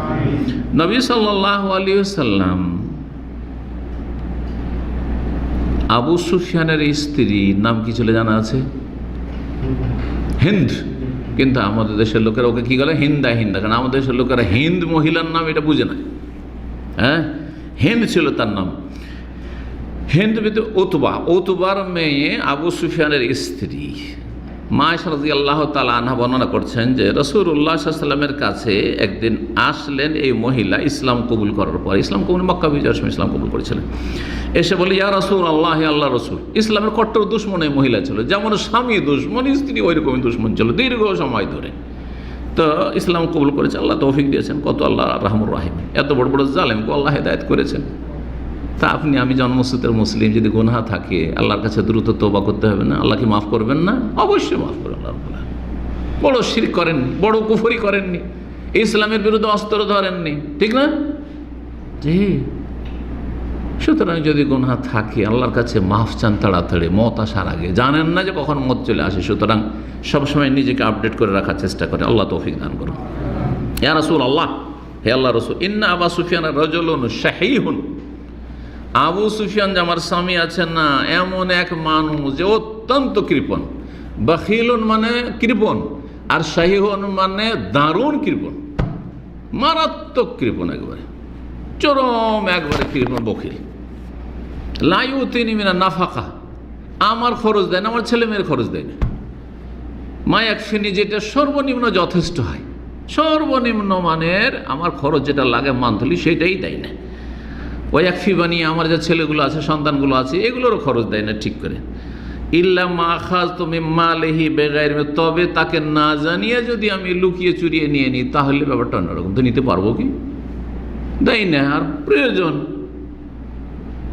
নবী সাল্লাল্লাহু আলাইহি ওয়াসাল্লাম আবু সুফিয়ানের স্ত্রীর নাম কি ছিল জানা আছে? হিন্দ। কিন্তু আমাদের দেশের লোকেরা ওকে কি বলে? হিন্দা। কারণ আমাদের দেশের লোকেরা হিন্দ মহিলার নাম এটা বুঝে না। হ্যাঁ, হিন্দ ছিল তার নাম। হিন্দ ভিতরে উতবার মেয়ে আবু সুফিয়ানের স্ত্রী। মা আয়েশা রাদিয়াল্লাহু তাআলা আনহা বর্ণনা করছেন যে রাসূলুল্লাহ সাল্লাল্লাহু আলাইহি ওয়াসাল্লামের কাছে একদিন আসলেন এই মহিলা ইসলাম কবুল করার পর। ইসলাম কবুল, মক্কা বিজয়ের সময় ইসলাম কবুল করেছিলেন। এসে বলে ইয়া রাসূলুল্লাহ, হে আল্লাহর রাসূল। ইসলামের কট্টর দুশমন এই মহিলা ছিল, যেমন স্বামী দুশমন, স্ত্রী ওই রকমই দুশমন ছিল দীর্ঘ সময় ধরে। তো ইসলাম কবুল করেছে, আল্লাহ তৌফিক দিয়েছেন। কত আল্লাহ রাহমুর রাহিম, এত বড় বড় জালেমকে আল্লাহ হেদায়েত করেছেন। তা আপনি আমি জন্মসূত্রের মুসলিম, যদি গুনাহ থাকে আল্লাহর কাছে দ্রুত তওবা করতে হবে না? আল্লাহ কি মাফ করবেন না? অবশ্যই মাফ করবেন আল্লাহ। বড় শিরক করেননি, বড় কুফরি করেননি, ইসলামের বিরুদ্ধে অস্ত্র ধরেননি, ঠিক না? জি। সুতরাং যদি গুনাহ থাকে আল্লাহর কাছে মাফ চান তাড়াতাড়ি, মত আসার আগে। জানেন না যে কখন মত চলে আসে, সুতরাং সবসময় নিজেকে আপডেট করে রাখার চেষ্টা করে। আল্লাহ তৌফিক দান করুন। ইয়া রাসূলুল্লাহ, হে আল্লাহর রাসূল, ইন্না আবা সুফিয়ান রাজুলুন শাহীহুন। আবু সুফিয়ান যে আমার স্বামী আছেন না, এমন এক মানুষ যে অত্যন্ত কৃপণ। বাখিলুন মানে কৃপণ, আর শাহীহুন মানে দারুণ কৃপণ, মারাত্মক কৃপণ, একবারে চরম, একবারে কৃপণ বখিল। লা ইউতিনি মিনান নাফাকা, আমার খরচ দেয় না, আমার ছেলে মেয়ের খরচ দেয় না। মা ইয়াকফিনি, যেটা সর্বনিম্ন যথেষ্ট হয়, সর্বনিম্ন মানের আমার খরচ যেটা লাগে মান্থলি, সেটাই দেয় না। ওই ইয়াকফি বানিয়ে আমার যে ছেলেগুলো আছে, সন্তানগুলো আছে, এগুলোরও খরচ দেয় না ঠিক করে। ইল্লা মা খাযতু মিন মালিহি বিগাইরি, তবে তাকে না জানিয়ে যদি আমি লুকিয়ে চুরিয়ে নিয়ে নিই, তাহলে ব্যাপারটা অন্যরকম। তো নিতে পারবো কি? দেয় না, আর প্রয়োজন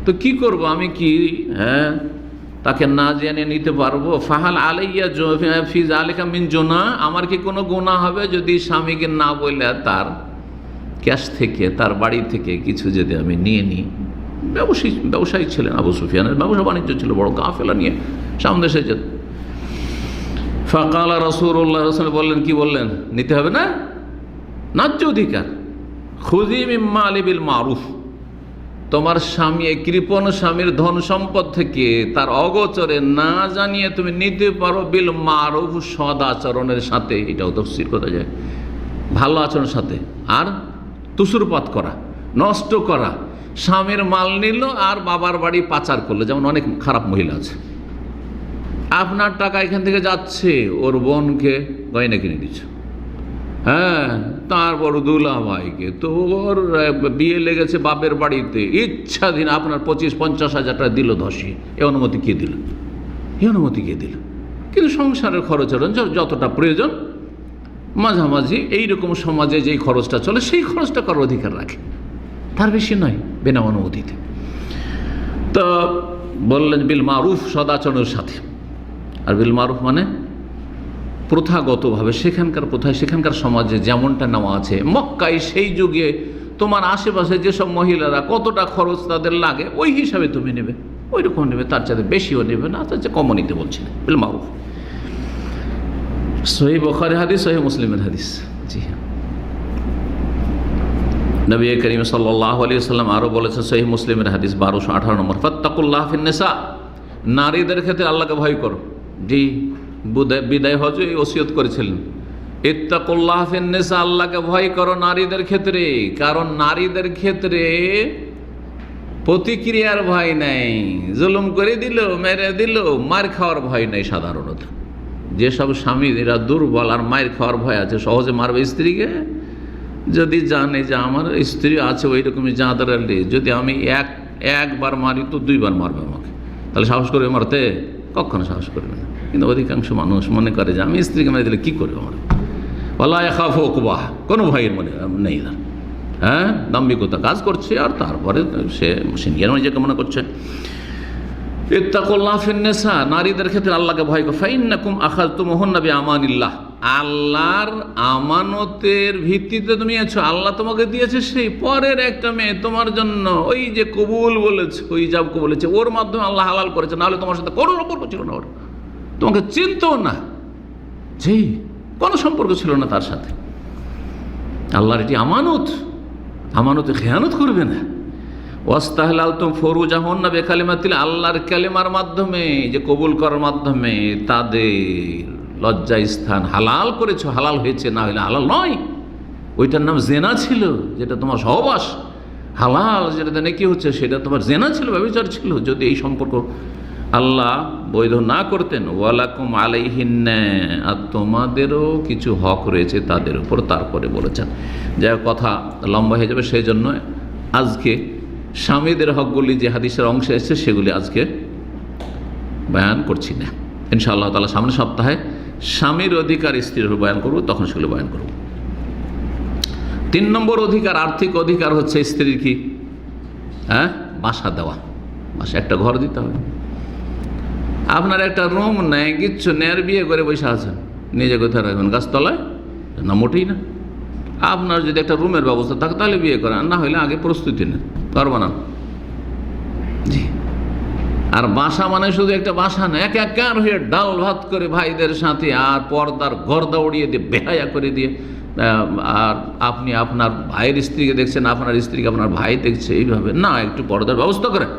তো কি করব আমি? কি হ্যাঁ, তাকে না জেনে নিতে পারবো? ফাহাল আলাইয়া ফি যালিকা মিন জুনা, আমার কি কোনো গুনাহ হবে যদি স্বামীকে না বলে তার ক্যাশ থেকে, তার বাড়ি থেকে কিছু যদি আমি নিয়ে নিই? ব্যবসায়ী ছিলেন আবু সুফিয়ানের, ব্যবসা বাণিজ্য ছিল, বড় কাফেলা নিয়ে সামনে দেশে যেত। ফাকালা রাসূলুল্লাহ বললেন, কি বললেন? নিতে হবে না, ন্যায্য অধিকার। খুযি মিন মালি বিল মারুফ, তোমার স্বামী, কৃপণ স্বামীর ধন সম্পদ থেকে তার অগোচরে না জানিয়ে তুমি নিতে পারো, বিল মারুফ, সদ আচরণের সাথে। এটাও তফসির করা যায়, ভালো আচরণের সাথে। আর তুসুরপাত করা, নষ্ট করা, স্বামীর মাল নিল আর বাবার বাড়ি পাচার করলো, যেমন অনেক খারাপ মহিলা আছে। আপনার টাকা এখান থেকে যাচ্ছে, ওর বোনকে গয়না কিনে দিচ্ছে, হ্যাঁ, তার বড় দুলা ভাইকে, তো ওর বিয়ে লেগেছে বাপের বাড়িতে, ইচ্ছাধীন আপনার 25-50 হাজার টাকা দিল ধসিয়ে। এ অনুমতি কে দিল? এ অনুমতি কে দিল? কিন্তু সংসারের খরচ যতটা প্রয়োজন মাঝামাঝি এইরকম সমাজে যেই খরচটা চলে, সেই খরচটা করার অধিকার রাখে, তার বেশি নয়, বিনা অনুমতিতে। তো বললেন বিল মারুফ, সদাচরণের সাথে। আর বিল মারুফ মানে প্রথাগতভাবে সেখানকার প্রথায়, সেখানকার সমাজে যেমনটা নেওয়া আছে। মক্কায় সেই যুগে তোমার আশেপাশে যেসব মহিলারা কতটা খরচ তাদের লাগে, ওই হিসাবে তুমি নেবে, ওই রকম নেবে, তার চাইতে বেশিও নেবে না, তার চেয়ে কমও নিতে বলছি না। বিল মারুফ, সহিহ বুখারী হাদিস, সহিহ মুসলিমের হাদিস। জি হ্যাঁ, নবী করিম সাল্লাল্লাহু আলাইহি ওয়াসাল্লাম আরও বলেছেন, সহিহ মুসলিমের হাদিস 1218 নম্বর, ফাত্তাকুল্লাহ ফিন নিসা, নারীদের ক্ষেত্রে আল্লাহকে ভয় করো। জি, বিদায় হজে এই ওসিয়ত করেছিলেন, ইত্তাকুল্লাহ ফিন নিসা, আল্লাহকে ভয় করো নারীদের ক্ষেত্রে। কারণ নারীদের ক্ষেত্রে প্রতিক্রিয়ার ভয় নেই, জুলুম করে দিল, মেরে দিল, মার খাওয়ার ভয় নেই। সাধারণত যেসব স্বামীরা দুর্বল আর মার খাওয়ার ভয় আছে, সহজে মারবে স্ত্রীকে। যদি জানে যে আমার স্ত্রী আছে ওই রকমই জাঁদারালি, যদি আমি একবার মারি তো 2বার মারবে আমাকে, তাহলে সাহস করবে মারতে? কখনো সাহস করবে না। কিন্তু অধিকাংশ মানুষ মনে করে যে আমি স্ত্রীকে মেরে দিলে কী করবে আমার, ওয়ালা ইয়াখাফু উকবাহ, কোনো ভয়ের মনে নেই তার। হ্যাঁ, দাম্ভিকতা কাজ করছে, আর তারপরে সে সিনিয়র নিজেকে মনে করছে। ইত্তাকুল্লাহ ফিন নিসা, নারীদের ক্ষেত্রে আল্লাহকে ভয় করো। ফাইন্নাকুম আখাযতুমুহুন্না বিআমানিল্লাহ, আল্লাহর আমানতের ভিত্তিতে তুমি আছো, আল্লাহ তোমাকে দিয়েছে সেই পরের একটা মেয়ে তোমার জন্য, ওই যে কবুল বলেছে, ওই যাব বলেছে, ওর মাধ্যমে আল্লাহ হালাল করেছে, নাহলে তোমার সাথে কোনো সম্পর্ক ছিল না, ওর তোমাকে চিনতো না, জি কোনো সম্পর্ক ছিল না তার সাথে। আল্লাহর এটি আমানত, আমানতে খেয়ানত করবে না। ওয়াস্তাহলালতুম ফুরুজাহুন্না বিকালিমাতিল্লাহ, আল্লাহর কালিমার মাধ্যমে, যে কবুল করার মাধ্যমে তাদের লজ্জা স্থান হালাল করেছো, হালাল হয়েছে, না হলে হালাল নয়। ওইটার নাম জেনা ছিল, যেটা তোমার সহবাস। হালাল যেটাতে নেকি হচ্ছে, সেটা তোমার জেনা ছিল, ব্যভিচার ছিল। যদি এই সম্পর্ক আল্লাহ বৈধ না করতেন, ওয়ালাকুম আলাইহিন্না, আর তোমাদেরও কিছু হক রয়েছে তাদের উপর। তারপরে বলেছেন, যা কথা লম্বা হয়ে যাবে, সেই জন্য আজকে স্বামীদের হকগুলি যে হাদিসের অংশে এসেছে সেগুলি আজকে বয়ান করছি না। ইনশাআল্লাহ তাআলা সামনের সপ্তাহে স্বামীর অধিকার স্ত্রীর উপর বয়ান করব, তখন সেগুলো বয়ান করব। 3 নম্বর অধিকার, আর্থিক অধিকার হচ্ছে স্ত্রীর কি? হ্যাঁ, বাসা দেওয়া, বাসা একটা ঘর দিতে হবে। আপনার একটা রুম নেয়, কিচ্ছু নেয়ার, বিয়ে করে বসে আছেন, নিজে কোথায় রাখবেন? গাছতলায়? না, মোটেই না। আপনার যদি একটা রুমের ব্যবস্থা থাকে তাহলে বিয়ে করেন, না হলে আগে প্রস্তুতি নেন, পারবো না। জি, আর বাসা মানে শুধু একটা বাসা না, একাকার হয়ে ডাল ভাত করে ভাইদের সাথে, আর পর্দার গর্দা উড়িয়ে দিয়ে, বেহায়া করে দিয়ে, আর আপনি আপনার ভাইয়ের স্ত্রীকে দেখছেন, আপনার স্ত্রীকে আপনার ভাই দেখছে, এইভাবে না, একটু পর্দার ব্যবস্থা করেন।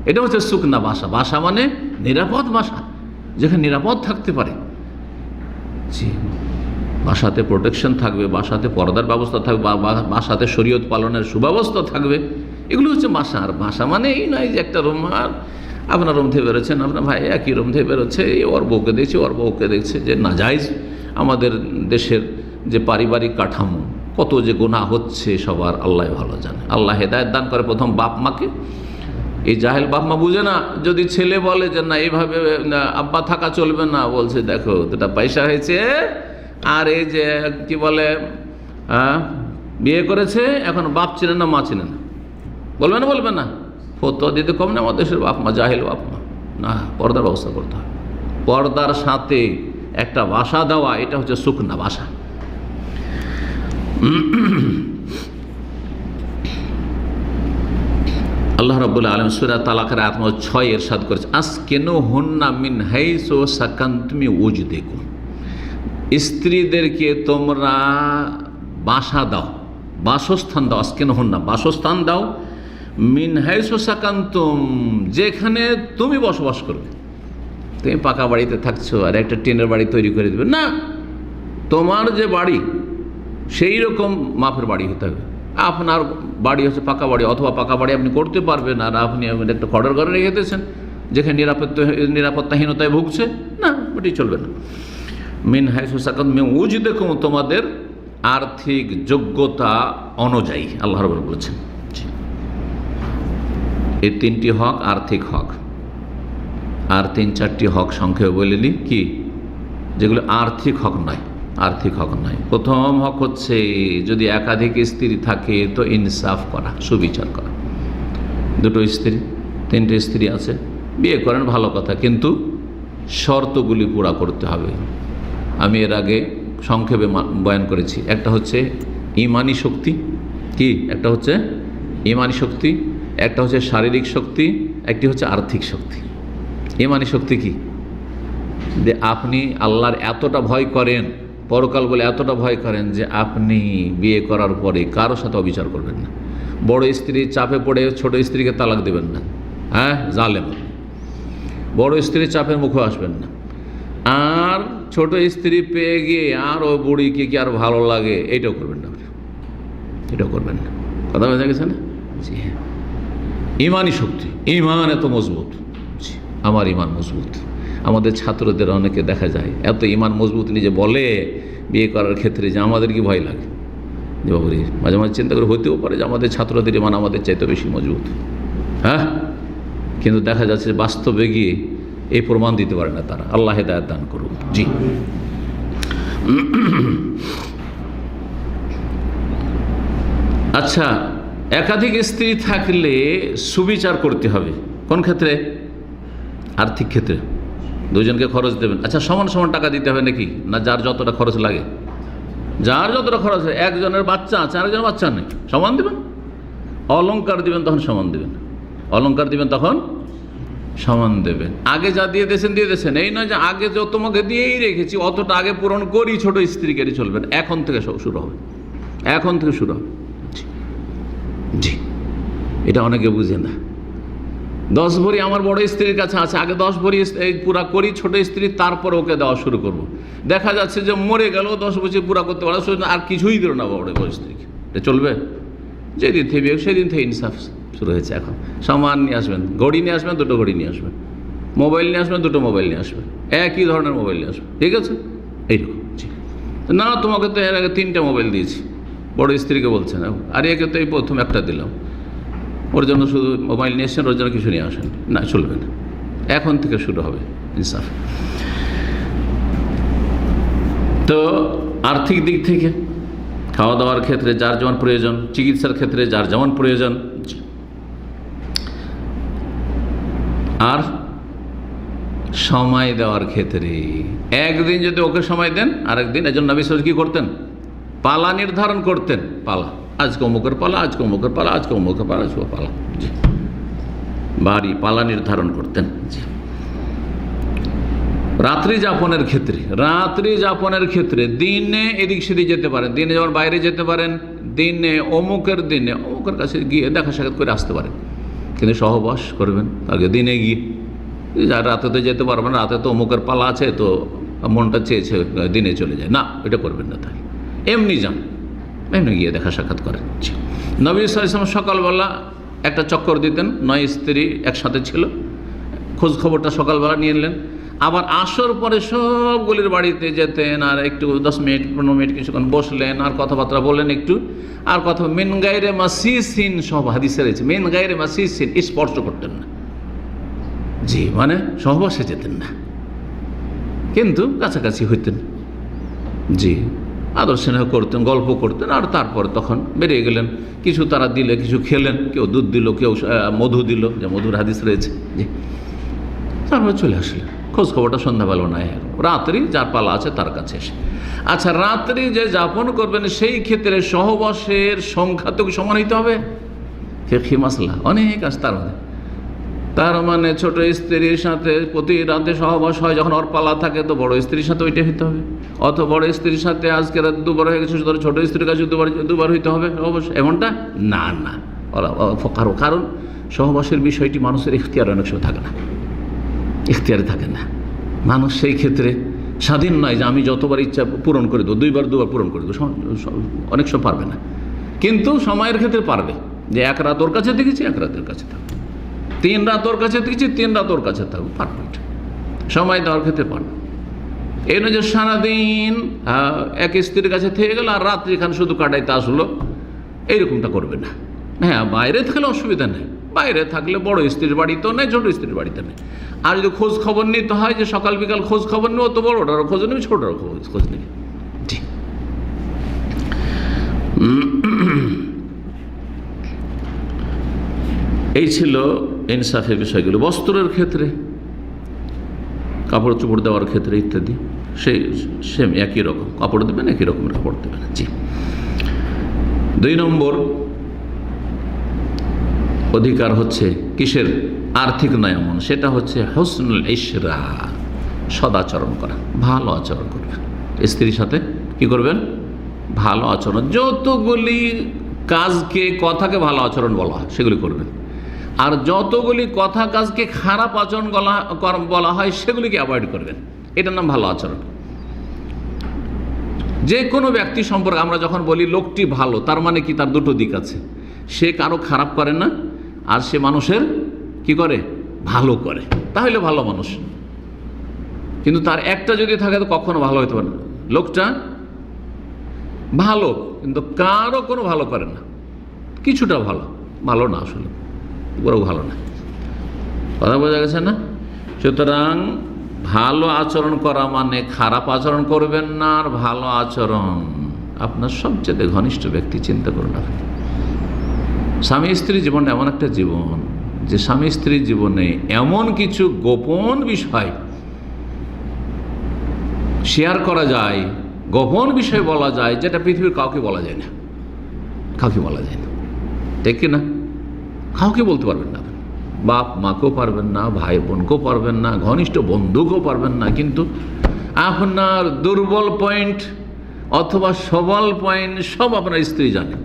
এটা হচ্ছে সুকনা বাসা। বাসা মানে নিরাপদ বাসা, যেখানে নিরাপদ থাকতে পারে। জি, বাসাতে প্রোটেকশন থাকবে, বাসাতে পর্দার ব্যবস্থা থাকবে, বাসাতে শরীয়ত পালনের সুব্যবস্থা থাকবে। এগুলো হচ্ছে বাসা। আর বাসা মানে এই নয় যে একটা রুম, আর আপনার রুম থেকে বেরোচ্ছেন, আপনার ভাই একই রুম থেকে বেরোচ্ছে, এই ওর বউকে দেখছে, ওর বউকে দেখছে, যে নাজায়েজ আমাদের দেশের যে পারিবারিক কাঠামো, কত যে গুনাহ হচ্ছে সবার আল্লাহ ভালো জানে। আল্লাহ হেদায়েত দান করে প্রথম বাপ মাকে। এই জাহেল বাপ মা বুঝে না, যদি ছেলে বলে যে না এইভাবে আব্বা থাকা চলবে না, বলছে দেখো দুটা পয়সা হয়েছে, আর এই যে কি বলে বিয়ে করেছে, এখন বাপ চিনে না মা চিনে না, বলবে না? বলবে না? ফতোয়া দিতে কম না আমাদের দেশের বাপ মা, জাহেল বাপ মা। না, পর্দার ব্যবস্থা করতে হবে। পর্দার সাথে একটা বাসা দেওয়া, এটা হচ্ছে সুকনা বাসা। আল্লাহ রাব্বুল আলামিন সূরা তালাকের আয়াত নম্বর 6 ইরশাদ করেছে, আসকিনুহুন্না মিন হাইসু সাকানতুম উজদিকুম। স্ত্রীদেরকে তোমরা বাসা দাও, বাসস্থান দাও। আসকিনুহুন্না, বাসস্থান দাও। মিন হাইসু সাকানতুম, যেখানে তুমি বসবাস করবে। তুমি পাকা বাড়িতে থাকছো আর একটা টিনের বাড়ি তৈরি করে দেবে না, তোমার যে বাড়ি সেই রকম মাপের বাড়ি হতে হবে। আপনার বাড়ি হচ্ছে পাকা বাড়ি, অথবা পাকা বাড়ি আপনি করতে পারবেন আর আপনি একটা খড়ের ঘরে রেখে দিয়েছেন যেখানে নিরাপত্তাহীনতায় ভুগছে, না, ওটি চলবে না। মিন হাইসু সাকানতুম উজদিকুম, তোমাদের আর্থিক যোগ্যতা অনুযায়ী আল্লাহ রাব্বুল বলেছেন। এই তিনটি হক আর্থিক হক, আর 3-4টি হক সংক্ষেপে বলে নিই, কি যেগুলো আর্থিক হক নয়। আর্থিক হক নয়। প্রথম হক হচ্ছে যদি একাধিক স্ত্রী থাকে তো ইনসাফ করা, সুবিচার করা। 2টো স্ত্রী, 3টে স্ত্রী আছে, বিয়ে করেন ভালো কথা, কিন্তু শর্তগুলি পুরা করতে হবে। আমি এর আগে সংক্ষেপে বয়ান করেছি। একটা হচ্ছে ইমানি শক্তি, কি একটা হচ্ছে ইমানি শক্তি, একটা হচ্ছে শারীরিক শক্তি, একটি হচ্ছে আর্থিক শক্তি। ইমানি শক্তি কি? যে আপনি আল্লাহর এতটা ভয় করেন, পরকাল বলে এতটা ভয় করেন যে আপনি বিয়ে করার পরে কারোর সাথে অবিচার করবেন না। বড় স্ত্রীর চাপে পড়ে ছোট স্ত্রীকে তালাক দেবেন না, হ্যাঁ, জালেম। বড় স্ত্রীর চাপের মুখে আসবেন না। আর ছোট স্ত্রী পেয়ে গিয়ে আর ও বুড়িকে কি আর ভালো লাগে, এটাও করবেন না, এটাও করবেন না। কথা বোঝা গেছে না? জি হ্যাঁ, ইমানি শক্তি, ইমান এত মজবুত। আমার ইমান মজবুত। আমাদের ছাত্রদের অনেকে দেখা যায় এত ইমান মজবুত নিজে বলে বিয়ে করার ক্ষেত্রে যে আমাদের কি ভয় লাগে, যে বাবুরি মাঝে মাঝে চিন্তা করে হতেও পারে যে আমাদের ছাত্রদের ইমান আমাদের চাইতে বেশি মজবুত, হ্যাঁ, কিন্তু দেখা যাচ্ছে বাস্তবে গিয়ে এই প্রমাণ দিতে পারে না তারা। আল্লাহ হেদায়েত দান করুন। জি, আচ্ছা, একাধিক স্ত্রী থাকলে সুবিচার করতে হবে। কোন ক্ষেত্রে? আর্থিক ক্ষেত্রে। দুজনকে খরচ দেবেন, আচ্ছা সমান সমান টাকা দিতে হবে নাকি? না, যার যতটা খরচ লাগে, যার যতটা খরচ হয়। একজনের বাচ্চা আছে, আরেকজনের বাচ্চা নেই, সমান দেবেন। অলংকার দিবেন তখন সমান দেবেন, অলংকার দিবেন তখন সমান দেবেন। আগে যা দিয়ে দিয়েছেন, এই নয় যে আগে যত তোমাকে দিয়েই রেখেছি অতটা আগে পূরণ করি ছোট স্ত্রীকে চলবেন। এখন থেকে সব শুরু হবে, এখন থেকে শুরু হবে। জি, এটা অনেকে বুঝে না। 10 ভরি আমার বড় স্ত্রীর কাছে আছে, আগে 10 ভরি পুরা করি ছোট স্ত্রী, তারপর ওকে দেওয়া শুরু করব। দেখা যাচ্ছে যে মরে গেল 10 বছর পুরা করতে পারে, আর কিছুই দিল না বড় স্ত্রীকে, এটা চলবে? যেদিন থেকে বিয়ে সেদিন থেকে ইনসাফ শুরু হয়েছে। এখন সামান নিয়ে আসবেন, ঘড়ি নিয়ে আসবেন, 2টো ঘড়ি নিয়ে আসবেন, মোবাইল নিয়ে আসবেন, 2টো মোবাইল নিয়ে আসবেন, একই ধরনের মোবাইল নিয়ে আসবেন, ঠিক আছে? এইরকম। না, তোমাকে তো এর আগে 3টে মোবাইল দিয়েছি, বড় স্ত্রীকে বলছেন, আর একে তো এই প্রথম একটা দিলাম, ওর জন্য শুধু মোবাইল নিয়ে এসছেন, ওর জন্য কিছু নিয়ে আসেন না, চলবে না। এখন থেকে শুরু হবে ইনসাফ। তো আর্থিক দিক থেকে খাওয়া দাওয়ার ক্ষেত্রে যার যেমন প্রয়োজন, চিকিৎসার ক্ষেত্রে যার যেমন প্রয়োজন, আর সময় দেওয়ার ক্ষেত্রে একদিন যদি ওকে সময় দেন, আরেকদিন, এজন্য নবী সাল্লাল্লাহু আলাইহি ওয়াসাল্লাম কি করতেন? পালা নির্ধারণ করতেন। পালা, আজকে অমুকের পালা, আজকে অমুকের পালা, আজকে অমুকের পালা, আজকে পালা। জি, বাড়ি পালা নির্ধারণ করতেন। জি, রাত্রি যাপনের ক্ষেত্রে দিনে এদিক সেদিক যেতে পারেন, দিনে যেমন বাইরে যেতে পারেন, দিনে অমুকের কাছে গিয়ে দেখা সাক্ষাৎ করে আসতে পারেন, কিন্তু সহবাস করবেন আগে দিনে গিয়ে। রাতে তো যেতে পারবেন, রাতে তো অমুকের পালা আছে, তো মনটা চেয়েছে দিনে চলে যায়, না এটা করবেন না। তাই এমনি যান, এমনি গিয়ে দেখা সাক্ষাৎ করেন। নবী সাল্লাল্লাহু আলাইহি ওয়াসাল্লাম সকালবেলা একটা চক্কর দিতেন, 9 স্ত্রী একসাথে ছিল, খোঁজ খবরটা সকালবেলা নিয়ে নিলেন। আবার আসর পরে সবগুলির বাড়িতে যেতেন, আর একটু 10 মিনিট 15 মিনিট কিছুক্ষণ বসলেন, আর কথাবার্তা বললেন একটু, আর কথা মিন গায়রে মাসিসিন, সব হাদিসে রয়েছে মিন গায়রে মাসিসিন, স্পর্শ করতেন না। জি, মানে সহবাসে যেতেন না, কিন্তু কাছাকাছি হইতেন। জি, আদর স্নেহ করতেন, গল্প করতেন, আর তারপর তখন বেরিয়ে গেলেন। কিছু তারা দিলে, কিছু খেলেন, কেউ দুধ দিল, কেউ মধু দিল, যে মধুর হাদিস রয়েছে। জি, তারপর চলে আসলেন। খোঁজ খবরটা সন্ধ্যাবেলা নয়, রাত্রি যার পালা আছে তার কাছে এসে। আচ্ছা, রাত্রি যে যাপন করবেন সেই ক্ষেত্রে সহবাসের সংখ্যা তো সমান হইতে হবে। ফিকহি মাসলা অনেক আছে তার মধ্যে। তার মানে ছোট স্ত্রীর সাথে প্রতি রাতে সহবাস হয়, যখন ওর পালা থাকে তো বড় স্ত্রীর সাথে ওইটা হইতে হবে। অত বড় স্ত্রীর সাথে আজকে রাত 2বার হয়ে গেছে, সুতরাং ছোট স্ত্রীর কাছে দুবার হইতে হবে সহবাস, এমনটা না। না, কারণ সহবাসের বিষয়টি মানুষের ইখতিয়ার অনেক সময় থাকে না, ইখতিয়ারে থাকে না। মানুষ সেই ক্ষেত্রে স্বাধীন নয় যে আমি যতবার ইচ্ছা পূরণ করে দেবো, দুবার পূরণ করে দেবো, অনেক সময় পারবে না। কিন্তু সময়ের ক্ষেত্রে পারবে, যে 1 রাত ওর কাছে দেখেছি, 1 রাতের কাছে থাকবে, 3 রাত ওর কাছে দেখেছি, 3 রাত ওর কাছে থাকবে, পারফেক্ট সময় দেওয়ার ক্ষেত্রে পারবে। এই নয় যে সারাদিন এক স্ত্রীর কাছে থেকে গেল আর রাত্রি এখানে শুধু কাটাইতে আসলো, এইরকমটা করবে না। হ্যাঁ, বাইরে থাকলে অসুবিধা নেই, বাইরে থাকলে বড় স্ত্রীর বাড়িতেও নেই, ছোটো স্ত্রীর বাড়িতে নেই। আর যদি খোঁজ খবর নিতে হয় যে সকাল বিকাল খোঁজ খবর নেবো, তো বড়োটারও খোঁজ নেবে, ছোটোটারও খোঁজ নেবে। ঠিক, এই ছিল ইনসাফের বিষয়গুলো। বস্ত্রের ক্ষেত্রে, কাপড় চোপড় দেওয়ার ক্ষেত্রে ইত্যাদি সেম একই রকম কাপড় দেবেন, একই রকমের কাপড় দেবেন। জি, 2 নম্বর অধিকার হচ্ছে কিসের? আর্থিক নয় এমন, সেটা হচ্ছে হুসনুল ইশরা, সদাচরণ করা, ভালো আচরণ করবেন স্ত্রীর সাথে। কি করবেন? ভালো আচরণ। যতগুলি কাজকে কথাকে ভালো আচরণ বলা হয় সেগুলি করবেন, আর যতগুলি কথা কাজকে খারাপ আচরণ বলা হয় সেগুলিকে অ্যাভয়েড করবেন। এটার নাম ভালো আচরণ। যে কোনো ব্যক্তি সম্পর্কে আমরা যখন বলি লোকটি ভালো, তার মানে কি? তার 2টো দিক আছে। সে কারো খারাপ করে না, আর সে মানুষের কি করে? ভালো করে, তাহলে ভালো মানুষ। কিন্তু তার একটা যদি থাকে তো কখনো ভালো হতে পারে না। লোকটা ভালো কিন্তু কারো কোনো ভালো করে না, কিছুটা ভালো না, আসলে পুরো ভালো না। কথা বোঝা গেছে না? সুতরাং ভালো আচরণ করা মানে খারাপ আচরণ করবেন না। আর ভালো আচরণ আপনার সবচেয়ে ঘনিষ্ঠ ব্যক্তি, চিন্তা করুন আপনি। স্বামী স্ত্রী জীবন এমন একটা জীবন যে স্বামী স্ত্রীর জীবনে এমন কিছু গোপন বিষয় শেয়ার করা যায়, গোপন বিষয় বলা যায়, যেটা পৃথিবীর কাউকে বলা যায় না, ঠিক কিনা? কাউকে বলতে পারবেন না, বাপ মাকেও পারবেন না, ভাই বোনকেও পারবেন না, ঘনিষ্ঠ বন্ধুকেও পারবেন না। কিন্তু আপনার দুর্বল পয়েন্ট অথবা সবল পয়েন্ট সব আপনার স্ত্রী জানে।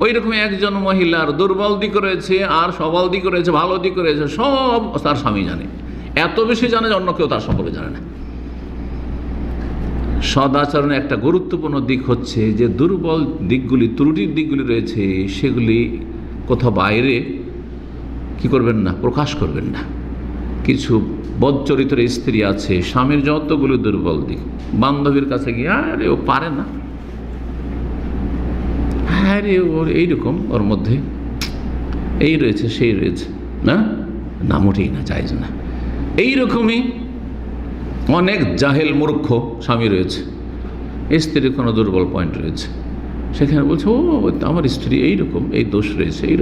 ওই রকম একজন মহিলার দুর্বল দিক রয়েছে, আর সবল দিক রয়েছে, ভালো দিক রয়েছে, সব তার স্বামী জানে। এত বেশি জানে যে অন্য কেউ তার সম্পর্কে জানে না। সদাচরণের একটা গুরুত্বপূর্ণ দিক হচ্ছে যে দুর্বল দিকগুলি, ত্রুটির দিকগুলি রয়েছে, সেগুলি কোথাও বাইরে কি করবেন না, প্রকাশ করবেন না। কিছু বদচরিত্রের স্ত্রী আছে, স্বামীর যতগুলো দুর্বল দিক বান্ধবীর কাছে গিয়ে, আরে ও পারে না, আরে ওর এইরকম, ওর মধ্যে এই রয়েছে সেই রয়েছে, না মোটেই না, জায়েজ না। এইরকমই অনেক জাহেল মূর্খ স্বামী রয়েছে, স্ত্রীর কোনো দুর্বল পয়েন্ট রয়েছে, সেখানে বলছে ও আমার স্ত্রী এইরকম, এই দোষ রয়েছে, এই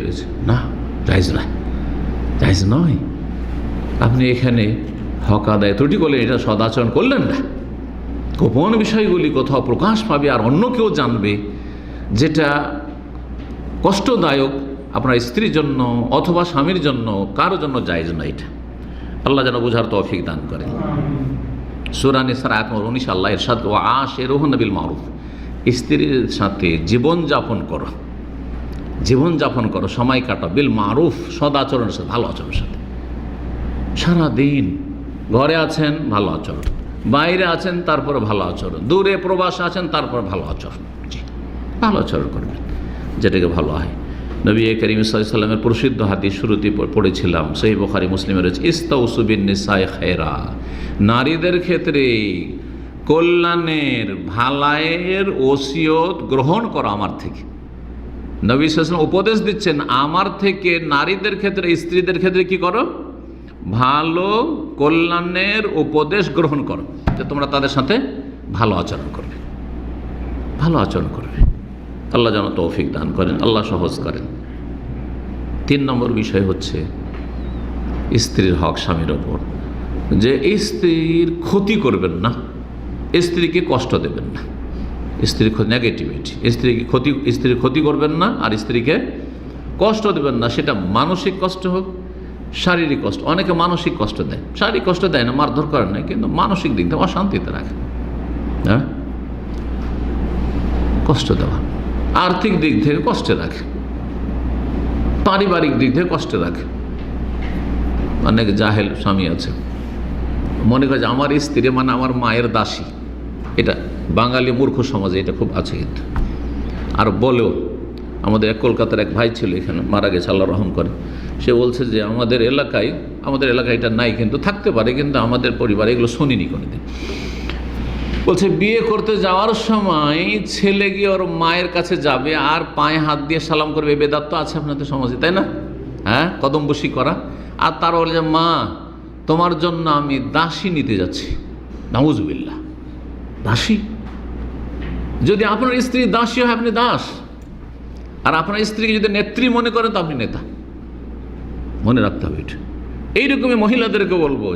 রয়েছে। না, জায়েজ নয়। আপনি এখানে হক আদায় ত্রুটি করলেন, এটা সদাচরণ করলেন না। গোপন বিষয়গুলি কোথাও প্রকাশ পাবে আর অন্য কেউ জানবে, যেটা কষ্টদায়ক আপনার স্ত্রীর জন্য অথবা স্বামীর জন্য, কারো জন্য জায়েজ নয়। এটা আল্লাহ যেন বোঝার তৌফিক দান করেন। সূরা নিসার আয়াত নম্বর 19 আল্লাহ ইরশাদ ওয়া আশিরুহুন্না বিল মারুফ, স্ত্রীর সাথে জীবনযাপন করো, সময় কাটাও, বিল মারুফ, সদাচরণের সাথে, ভালো আচরণের সাথে। সারাদিন ঘরে আছেন ভালো আচরণ, বাইরে আছেন তারপরে ভালো আচরণ, দূরে প্রবাসে আছেন তারপর ভালো আচরণ, জি ভালো আচরণ করবেন যেটাকে ভালো হয়। নবী করিম সাল্লাল্লাহু আলাইহি ওয়াসাল্লামের প্রসিদ্ধ হাদিস শুরুতে পড়েছিলাম, সহিহ বুখারী মুসলিমে রয়েছে, ইস্তাউসু বিন নিসাই খায়রা, নারীদের ক্ষেত্রে কল্যাণের ভালাইয়ের ওসিয়ত গ্রহণ করা আমার থেকে। নবী সাল্লাল্লাহু আলাইহি ওয়াসাল্লাম উপদেশ দিচ্ছেন আমার থেকে নারীদের ক্ষেত্রে, স্ত্রীদের ক্ষেত্রে কি করো, ভালো কল্যাণের উপদেশ গ্রহণ করো, যে তোমরা তাদের সাথে ভালো আচরণ করবে, ভালো আচরণ করবে। আল্লাহ যেন তৌফিক দান করেন, আল্লাহ সহজ করেন। 3 নম্বর বিষয় হচ্ছে স্ত্রীর হক স্বামীর ওপর, যে স্ত্রীর ক্ষতি করবেন না, স্ত্রীকে কষ্ট দেবেন না। স্ত্রীর নেগেটিভিটি, স্ত্রীর ক্ষতি করবেন না আর স্ত্রীকে কষ্ট দেবেন না, সেটা মানসিক কষ্ট হোক, শারীরিক কষ্ট। অনেকে মানসিক কষ্ট দেয়, শারীরিক কষ্ট দেয় না, মারধর করে না, কিন্তু মানসিক দিক দিয়ে অশান্তিতে রাখে। হ্যাঁ, কষ্ট দেওয়া, আর্থিক দিক থেকে কষ্টে রাখে, পারিবারিক দিক থেকে কষ্টে রাখে। অনেক জাহেল স্বামী আছে, মনে করে যে আমার স্ত্রী মানে আমার মায়ের দাসী। এটা বাঙালি মূর্খ সমাজে এটা খুব আছে কিন্তু। আর বলেও, আমাদের কলকাতার এক ভাই ছিল, এখানে মারা গেছে, আল্লাহ রহম করে। সে বলছে যে আমাদের এলাকায় এটা নাই, কিন্তু থাকতে পারে, কিন্তু আমাদের পরিবারে এগুলো শুনিনি কোনোদিন। বলছে বিয়ে করতে যাওয়ার সময় ছেলে গিয়ে ওর মায়ের কাছে যাবে আর পায়ে হাত দিয়ে সালাম করবে, বেদাত তো আছে আপনাদের সমাজে, তাই না? হ্যাঁ, কদম বসি করা। আর তার বলে, মা তোমার জন্য আমি দাসী নিতে যাচ্ছি। নাউজুবিল্লাহ, দাসী? যদি আপনার স্ত্রী দাসী হয় আপনি দাস, আর আপনার স্ত্রীকে যদি নেত্রী মনে করেন তো আপনি নেতা। মনে রাখতে হবে এটা। এইরকমই মহিলাদেরকে বলবো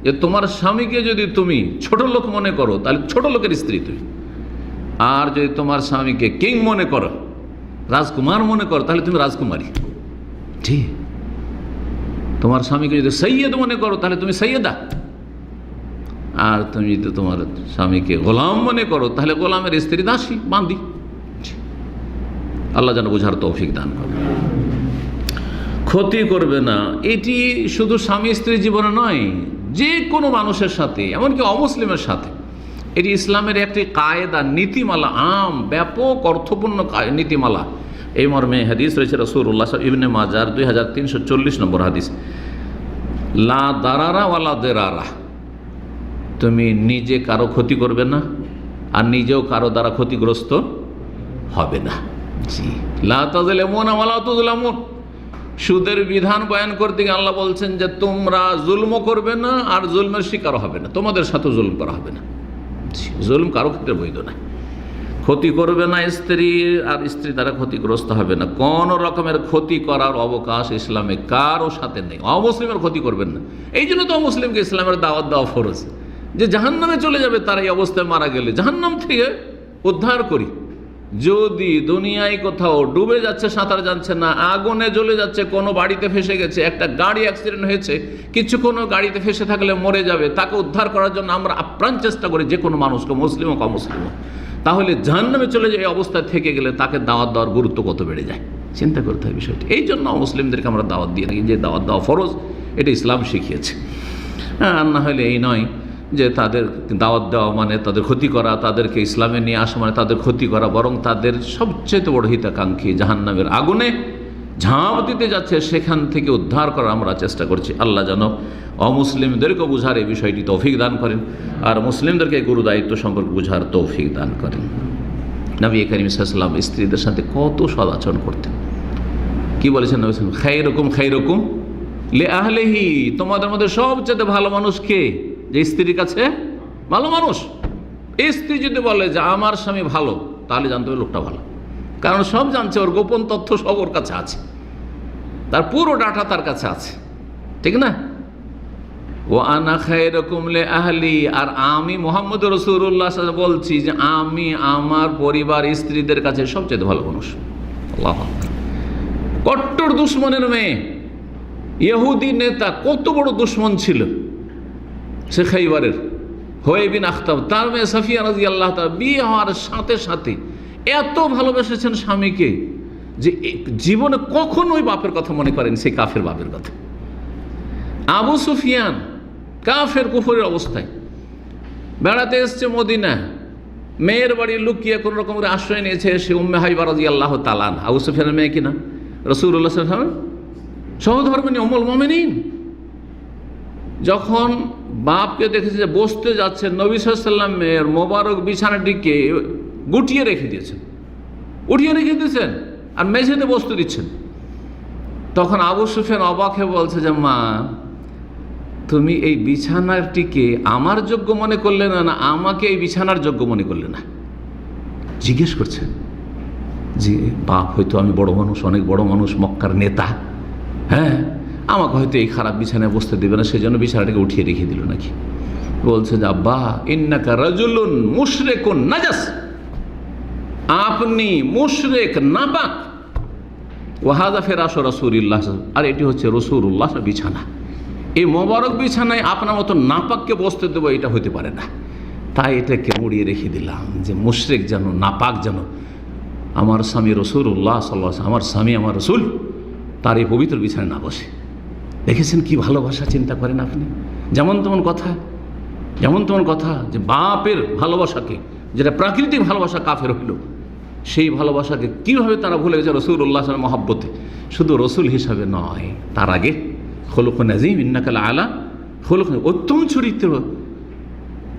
যে তোমার স্বামীকে যদি তুমি ছোট লোক মনে করো তাহলে ছোট লোকের স্ত্রী তুমি, আর যদি তোমার স্বামীকে কিং মনে করো, রাজকুমার মনে করো, তাহলে তুমি রাজকুমারী। ঠিক, তোমার স্বামীকে যদি সৈয়দ মনে করো তাহলে তুমি সৈয়দা, আর তুমি যদি তোমার স্বামীকে গোলাম মনে করো তাহলে গোলামের স্ত্রী, দাসী, বান্দি। আল্লাহ যেন বোঝার তৌফিক দান করে। ক্ষতি করবে না, এটি শুধু স্বামী স্ত্রীর জীবনে নয়, যে কোনো মানুষের সাথে, এমনকি অমুসলিমের সাথে। এটি ইসলামের একটি কায়দা, নীতিমালা, ব্যাপক অর্থপূর্ণ নীতিমালা। এই মর্মে হাদিস রয়েছে রাসূলুল্লাহ ইবনে মাজার 2340 নম্বর হাদিস, লা দারারা ওয়ালা দেরারা, তুমি নিজে কারো ক্ষতি করবে না আর নিজেও কারো দ্বারা ক্ষতিগ্রস্ত হবে না। জি, লা তাযলিমুনা ওয়ালা তুযলামুন। সুদের বিধান বয়ান করতে গিয়ে আল্লাহ বলছেন যে তোমরা জুলম করবে না আর জুলমের শিকার হবে না, তোমাদের সাথে জুলম করা হবে না। জুলম কারো ক্ষেত্রে বৈধ না। ক্ষতি করবে না স্ত্রী, আর স্ত্রী দ্বারা ক্ষতিগ্রস্ত হবে না। কোন রকমের ক্ষতি করার অবকাশ ইসলামে কারো সাথে নেই। অমুসলিমের ক্ষতি করবেন না। এই জন্য তো অমুসলিমকে ইসলামের দাওয়াত দেওয়া ফরজ, যে জাহান্নামে চলে যাবে তারা এই অবস্থায় মারা গেলে জাহান্নাম থেকে উদ্ধার করি। যদি দুনিয়ায় কোথাও ডুবে যাচ্ছে, সাঁতার জানছে না, আগুনে জ্বলে যাচ্ছে, কোনো বাড়িতে ফেসে গেছে, একটা গাড়ি অ্যাক্সিডেন্ট হয়েছে, কিছু কোনো গাড়িতে ফেসে থাকলে মরে যাবে, তাকে উদ্ধার করার জন্য আমরা আপ্রাণ চেষ্টা করি, যে কোনো মানুষকে, মুসলিম হোক অমুসলিম হোক, তাহলে জাহান্নামে চলে যায় এই অবস্থায় থেকে গেলে তাকে দাওয়াত দেওয়ার গুরুত্ব কত বেড়ে যায়, চিন্তা করতে হয় বিষয়টি। এই জন্য মুসলিমদেরকে আমরা দাওয়াত দিয়ে থাকি, যে দাওয়াত দেওয়া ফরজ, এটা ইসলাম শিখিয়েছে। আর না হলে এই নয় যে তাদের দাওয়াত দেওয়া মানে তাদের ক্ষতি করা, তাদেরকে ইসলামে নিয়ে আসা মানে তাদের ক্ষতি করা, বরং তাদের সবচেয়ে বড় হিতাকাঙ্ক্ষী জাহান্নামের আগুনে ঝাঁপ দিতে যাচ্ছে, সেখান থেকে উদ্ধার করার আমরা চেষ্টা করছি। আল্লাহ যেন অমুসলিমদেরকে বুঝার এই বিষয়টি তৌফিক দান করেন, আর মুসলিমদেরকে গুরু দায়িত্ব সম্পর্কে বুঝার তৌফিক দান করেন। নবী করিম সাল্লাল্লাহু আলাইহি ওয়াসাল্লাম স্ত্রীদের সাথে কত সদাচরণ করতেন। কি বলেছেন নবী সাল্লাল্লাহু আলাইহি ওয়াসাল্লাম? খায়রুকুম লিআহলিহি, তোমাদের মধ্যে সবচেয়ে ভালো মানুষ কে? যে স্ত্রীর কাছে ভালো মানুষ। স্ত্রী যদি বলে যে আমার স্বামী ভালো, তাহলে জানতে হবে লোকটা ভালো, কারণ সব জানছে, ওর গোপন তথ্য সব ওর কাছে আছে, তার পুরো ডাটা তার কাছে আছে, ঠিক না? ও আনা খায়রুকুম লিআহলি, আর আমি মুহাম্মদ রাসূলুল্লাহ সাল্লাল্লাহু আলাইহি ওয়াসাল্লাম বলছি যে আমি আমার পরিবার স্ত্রীদের কাছে সবচেয়ে ভালো মানুষ। আল্লাহু আকবার। কট্টর দুশমনের মেয়ে, ইহুদি নেতা, কত বড় দুশমন ছিল সে খাইবারের, হুয়াই বিন আখতাব, তার মেয়ে সাফিয়া রাদিয়াল্লাহু তাআলা বিয়ে হওয়ার সাথে সাথে এত ভালোবেসেছেন স্বামীকে যে জীবনে কখনোই বাপের কথা মনে করেন, সেই কাফের বাপের কথা। আবু সুফিয়ান কাফের কুফরের অবস্থায় বেড়াতে এসছে মদিনা, মেয়ের বাড়ি লুকিয়ে কোনো রকম করে আশ্রয় নিয়েছে সে উম্মে হাবিবা রাদিয়াল্লাহু তাআলা আনহা, আবু সুফিয়ানের মেয়ে কিনা, রাসূলুল্লাহ সাল্লাল্লাহু আলাইহি ওয়াসাল্লাম সহধর্মিণী উম্মুল মুমিনিন। যখন বাপকে দেখেছে যে বসতে যাচ্ছে, নবী সাল্লাল্লাহু আলাইহি ওয়াসাল্লামের মোবারক বিছানাটিকে গুটিয়ে রেখে দিয়েছেন, উঠিয়ে রেখে দিয়েছেন আর মেঝেতে বসতে দিচ্ছেন। তখন আবু সুফিয়ান অবাক হয়ে বলছে যে মা, তুমি এই বিছানাটিকে আমার যোগ্য মনে করলে না, না আমাকে এই বিছানার যোগ্য মনে করলে না? জিজ্ঞেস করছেন যে বাপ হয়তো আমি বড় মানুষ, অনেক বড় মানুষ, মক্কার নেতা, হ্যাঁ, আমাকে হয়তো এই খারাপ বিছানায় বসতে দেবে না, সেজন্য বিছানাটাকে উঠিয়ে রেখে দিল নাকি? বলছে যে আব্বা, ইন্নাকা রাজুলুন মুশরিকুন নাজাস, আপনি মুশরিক নাপাক, ওয়াহাযা ফিরাশু রাসূলিল্লাহ, আর এটি হচ্ছে রাসূলুল্লাহর বিছানা, এই মোবারক বিছানায় আপনার মতো নাপাককে বসতে দেবো এটা হতে পারে না। তাই এটাকে মুড়িয়ে রেখে দিলাম যে মুশরিক যেন, নাপাক যেন আমার স্বামী রাসূলুল্লাহ সাল্লাল্লাহু আলাইহি ওয়াসাল্লাম, আমার স্বামী আমার রাসূল, তার এই পবিত্র বিছানায় না বসে। দেখেছেন কি ভালোবাসা, চিন্তা করেন আপনি। যেমন তেমন কথা, যেমন তেমন কথা, যে বাপের ভালোবাসাকে, যেটা প্রাকৃতিক ভালোবাসা কাফের হইল, সেই ভালোবাসাকে কীভাবে তারা ভুলে গেছে রাসূলুল্লাহ সাল্লাল্লাহু আলাইহি ওয়াসাল্লাম মহব্বতে। শুধু রসুল হিসাবে নয়, তার আগে খুলুকুন আযীম, ইন্নাকা লাআলা খুলুকুন,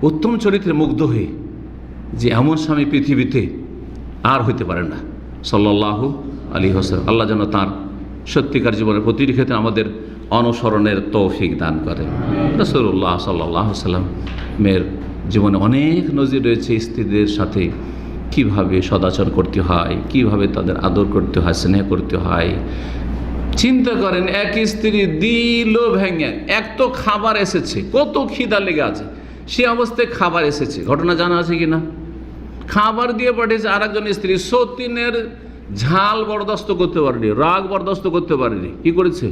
উত্তম চরিত্রে মুগ্ধ হয়ে যে এমন স্বামী পৃথিবীতে আর হইতে পারে না সাল্লাল্লাহু আলাইহি ওয়াসাল্লাম। আল্লাহ যেন তাঁর সত্যিকার জীবনের প্রতিটি ক্ষেত্রে আমাদের অনুসরণের তৌফিক দান করে। রাসূলুল্লাহ সাল্লাল্লাহু আলাইহি ওয়াসাল্লাম মেয়ের জীবনে অনেক নজির রয়েছে, স্ত্রীদের সাথে কিভাবে সদাচরণ করতে হয়, কিভাবে তাদের আদর করতে হয়, স্নেহ করতে হয়। চিন্তা করেন, এক স্ত্রী দিল ভেঙে, এক তো খাবার এসেছে, কত খিদা লেগে আছে, সে অবস্থায় খাবার এসেছে, ঘটনা জানা আছে কিনা? খাবার দিয়ে পাঠিয়েছে, আর একজন স্ত্রী সতীনের ঝাল বরদাস্ত করতে পারেনি, রাগ বরদাস্ত করতে পারেনি, কি করেছে?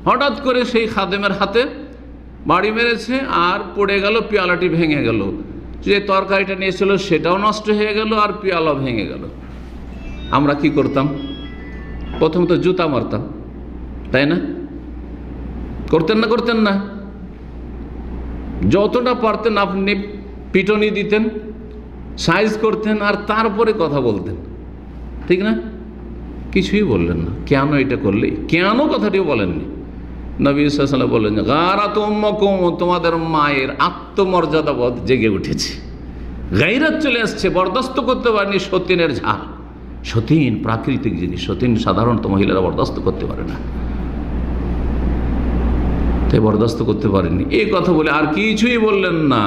হঠাৎ করে সেই খাদেমের হাতে বাড়ি মেরেছে আর পড়ে গেল, পেয়ালাটি ভেঙে গেল, যে তরকারিটা নিয়েছিল সেটাও নষ্ট হয়ে গেল আর পেয়ালাও ভেঙে গেল। আমরা কি করতাম? প্রথম তো জুতা মারতাম, তাই না? করতেন না? করতেন না? যতটা পারতেন আপনি পিটনি দিতেন, সাইজ করতেন, আর তারপরে কথা বলতেন, ঠিক না? কিছুই বললেন না। কেন এটা করলে, কেন কথাটিও বলেননি। নবী সাল্লাল্লাহু আলাইহি ওয়াসাল্লাম বললেন, গারাত উম্মুকুম, তোমাদের মায়ের আত্মমর্যাদাবোধ জেগে উঠেছে, গায়রাত চলে আসছে, বরদাস্ত করতে পারেনি সতীনের ঝাল। সতীন প্রাকৃতিক জিনিস, সতীন সাধারণত মহিলারা বরদাস্ত করতে পারে না, তাই বরদাস্ত করতে পারেনি। এই কথা বলে আর কিছুই বললেন না,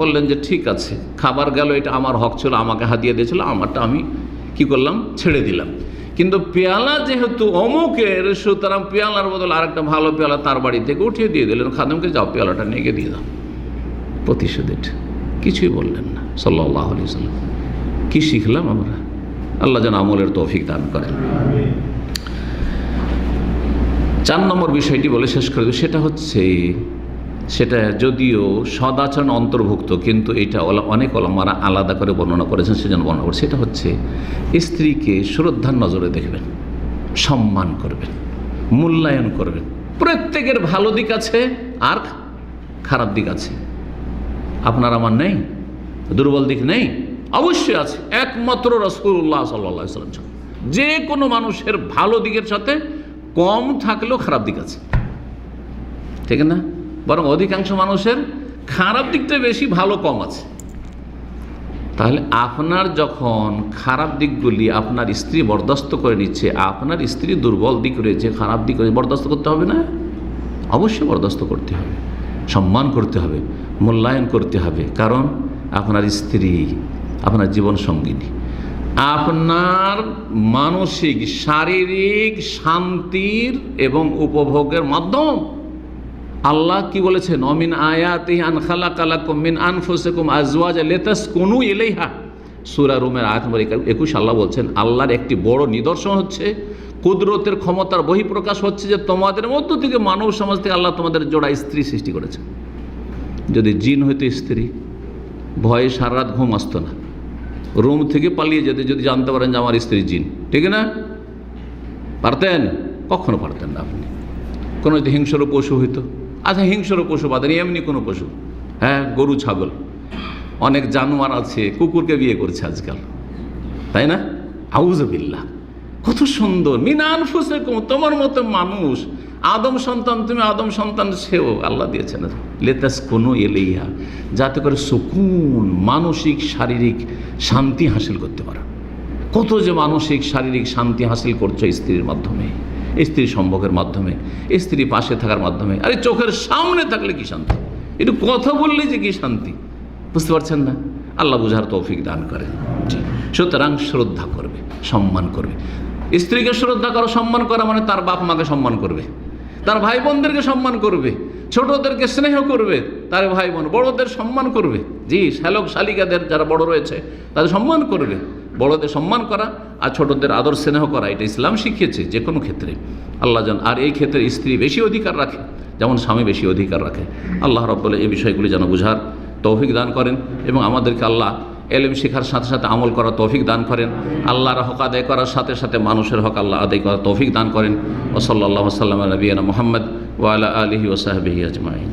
বললেন যে ঠিক আছে, খাবার গেল, এটা আমার হক ছিল, আমাকে হাতিয়ে দিয়েছিল, আমারটা আমি কি করলাম, ছেড়ে দিলাম। কিন্তু পেয়ালা যেহেতু অমুকের, সুতরাং পেয়ালার বদল আরেকটা ভালো পেয়ালা তার বাড়ি থেকে উঠিয়ে দিয়ে দিলেন, খাদেমকে যাও পেয়ালাটা নিয়ে গিয়ে দিয়ে দাও, প্রতিশোধ। কিছুই বললেন না সাল্লাল্লাহু আলাইহি ওয়াসাল্লাম। কি শিখলাম আমরা? আল্লাহ যেন আমলের তৌফিক দান করেন। 4 নম্বর বিষয়টি বলে শেষ করে দেব, সেটা হচ্ছে, সেটা যদিও সদাচরণ অন্তর্ভুক্ত, কিন্তু এটা অনেক ওলামারা আলাদা করে বর্ণনা করেছেন, সেজন্য বর্ণনা করে। সেটা হচ্ছে স্ত্রীকে শ্রদ্ধার নজরে দেখবেন, সম্মান করবেন, মূল্যায়ন করবেন। প্রত্যেকের ভালো দিক আছে আর খারাপ দিক আছে, আপনার আমার নেই, দুর্বল দিক নেই, অবশ্যই আছে। একমাত্র রাসূলুল্লাহ সাল্লাল্লাহু আলাইহি ওয়াসাল্লাম, যে কোনো মানুষের ভালো দিকের সাথে কম থাকলেও খারাপ দিক আছে, ঠিক না? বরং অধিকাংশ মানুষের খারাপ দিকটা বেশি, ভালো কম আছে। তাহলে আপনার যখন খারাপ দিকগুলি আপনার স্ত্রী বরদাস্ত করে নিচ্ছে, আপনার স্ত্রী দুর্বল দিক রয়েছে, খারাপ দিক রয়েছে, বরদাস্ত করতে হবে না? অবশ্যই বরদাস্ত করতে হবে, সম্মান করতে হবে, মূল্যায়ন করতে হবে। কারণ আপনার স্ত্রী আপনার জীবন সঙ্গিনী, আপনার মানসিক শারীরিক শান্তির এবং উপভোগের মাধ্যম। আল্লাহ কি বলেছেন? অমিন আয়াতিহি আন খালাকা লাকুম মিন আনফুসিকুম আজওয়াজা লিতাসকুনু ইলাইহা, সূরা রুমের আয়াত নম্বর 21। আল্লাহ বলছেন, আল্লাহর একটি বড় নিদর্শন হচ্ছে, কুদরতের ক্ষমতার বহিঃপ্রকাশ হচ্ছে যে তোমাদের মধ্য থেকে, মানব সমাজ থেকে আল্লাহ তোমাদের জোড়া স্ত্রী সৃষ্টি করেছেন। যদি জিন হইতো স্ত্রী, ভয়ে সারা রাত ঘুম আসতো না, রুম থেকে পালিয়ে যেতে যদি জানতে পারেন যে আমার স্ত্রী জিন, ঠিক না? পারতেন? কখনো পারতেন না। আপনি কোনো যদি হিংস্র পশু হইতো, আচ্ছা, হিংস্র পশু বাদ দেন, এমনি কোনো পশু, হ্যাঁ, গরু ছাগল, অনেক জানোয়ার আছে কুকুরকে বিয়ে করছে আজকাল, তাই না? আউযুবিল্লাহ, কত সুন্দর। মিন আনফুসিকুম, তোমার মতো মানুষ, আদম সন্তান, তুমি আদম সন্তান, সেও আল্লাহ দিয়েছেন লিতাসকুনু ইলাইহা, যাতে করে সুকুন, মানসিক শারীরিক শান্তি হাসিল করতে পারো। কত যে মানসিক শারীরিক শান্তি হাসিল করছো স্ত্রীর মাধ্যমে, স্ত্রীর সম্ভোগের মাধ্যমে, স্ত্রী পাশে থাকার মাধ্যমে। আরে চোখের সামনে থাকলে কি শান্তি, একটু কথা বললে যে কি শান্তি, বুঝতে পারছেন না? আল্লাহ বুঝার তৌফিক দান করে। জি, সুতরাং শ্রদ্ধা করবে, সম্মান করবে। স্ত্রীকে শ্রদ্ধা করা, সম্মান করা মানে তার বাপ মাকে সম্মান করবে, তার ভাই বোনদেরকে সম্মান করবে, ছোটদেরকে স্নেহ করবে, তার ভাই বোন বড়দের সম্মান করবে। জি, শ্যালক শালিকাদের যারা বড় রয়েছে তাদের সম্মান করবে। বড়দের সম্মান করা আর ছোটদের আদর স্নেহ করা, এটা ইসলাম শিখিয়েছে যে কোনো ক্ষেত্রে। আল্লাহ জান, আর এই ক্ষেত্রে স্ত্রী বেশি অধিকার রাখে, যেমন স্বামী বেশি অধিকার রাখে। আল্লাহ রাব্বুল এই বিষয়গুলি যেন বুঝার তৌফিক দান করেন এবং আমাদেরকে আল্লাহ এলেম শেখার সাথে সাথে আমল করার তৌফিক দান করেন। আল্লাহর হক আদায় করার সাথে সাথে মানুষের হক আল্লাহ আদায় করার তৌফিক দান করেন। ওয়া সাল্লাল্লাহু আলা সাল্লাম আলা নবিয়িনা মুহাম্মদ ওয়া আলা আলিহি ওয়া সাহবিহি আজমাইন।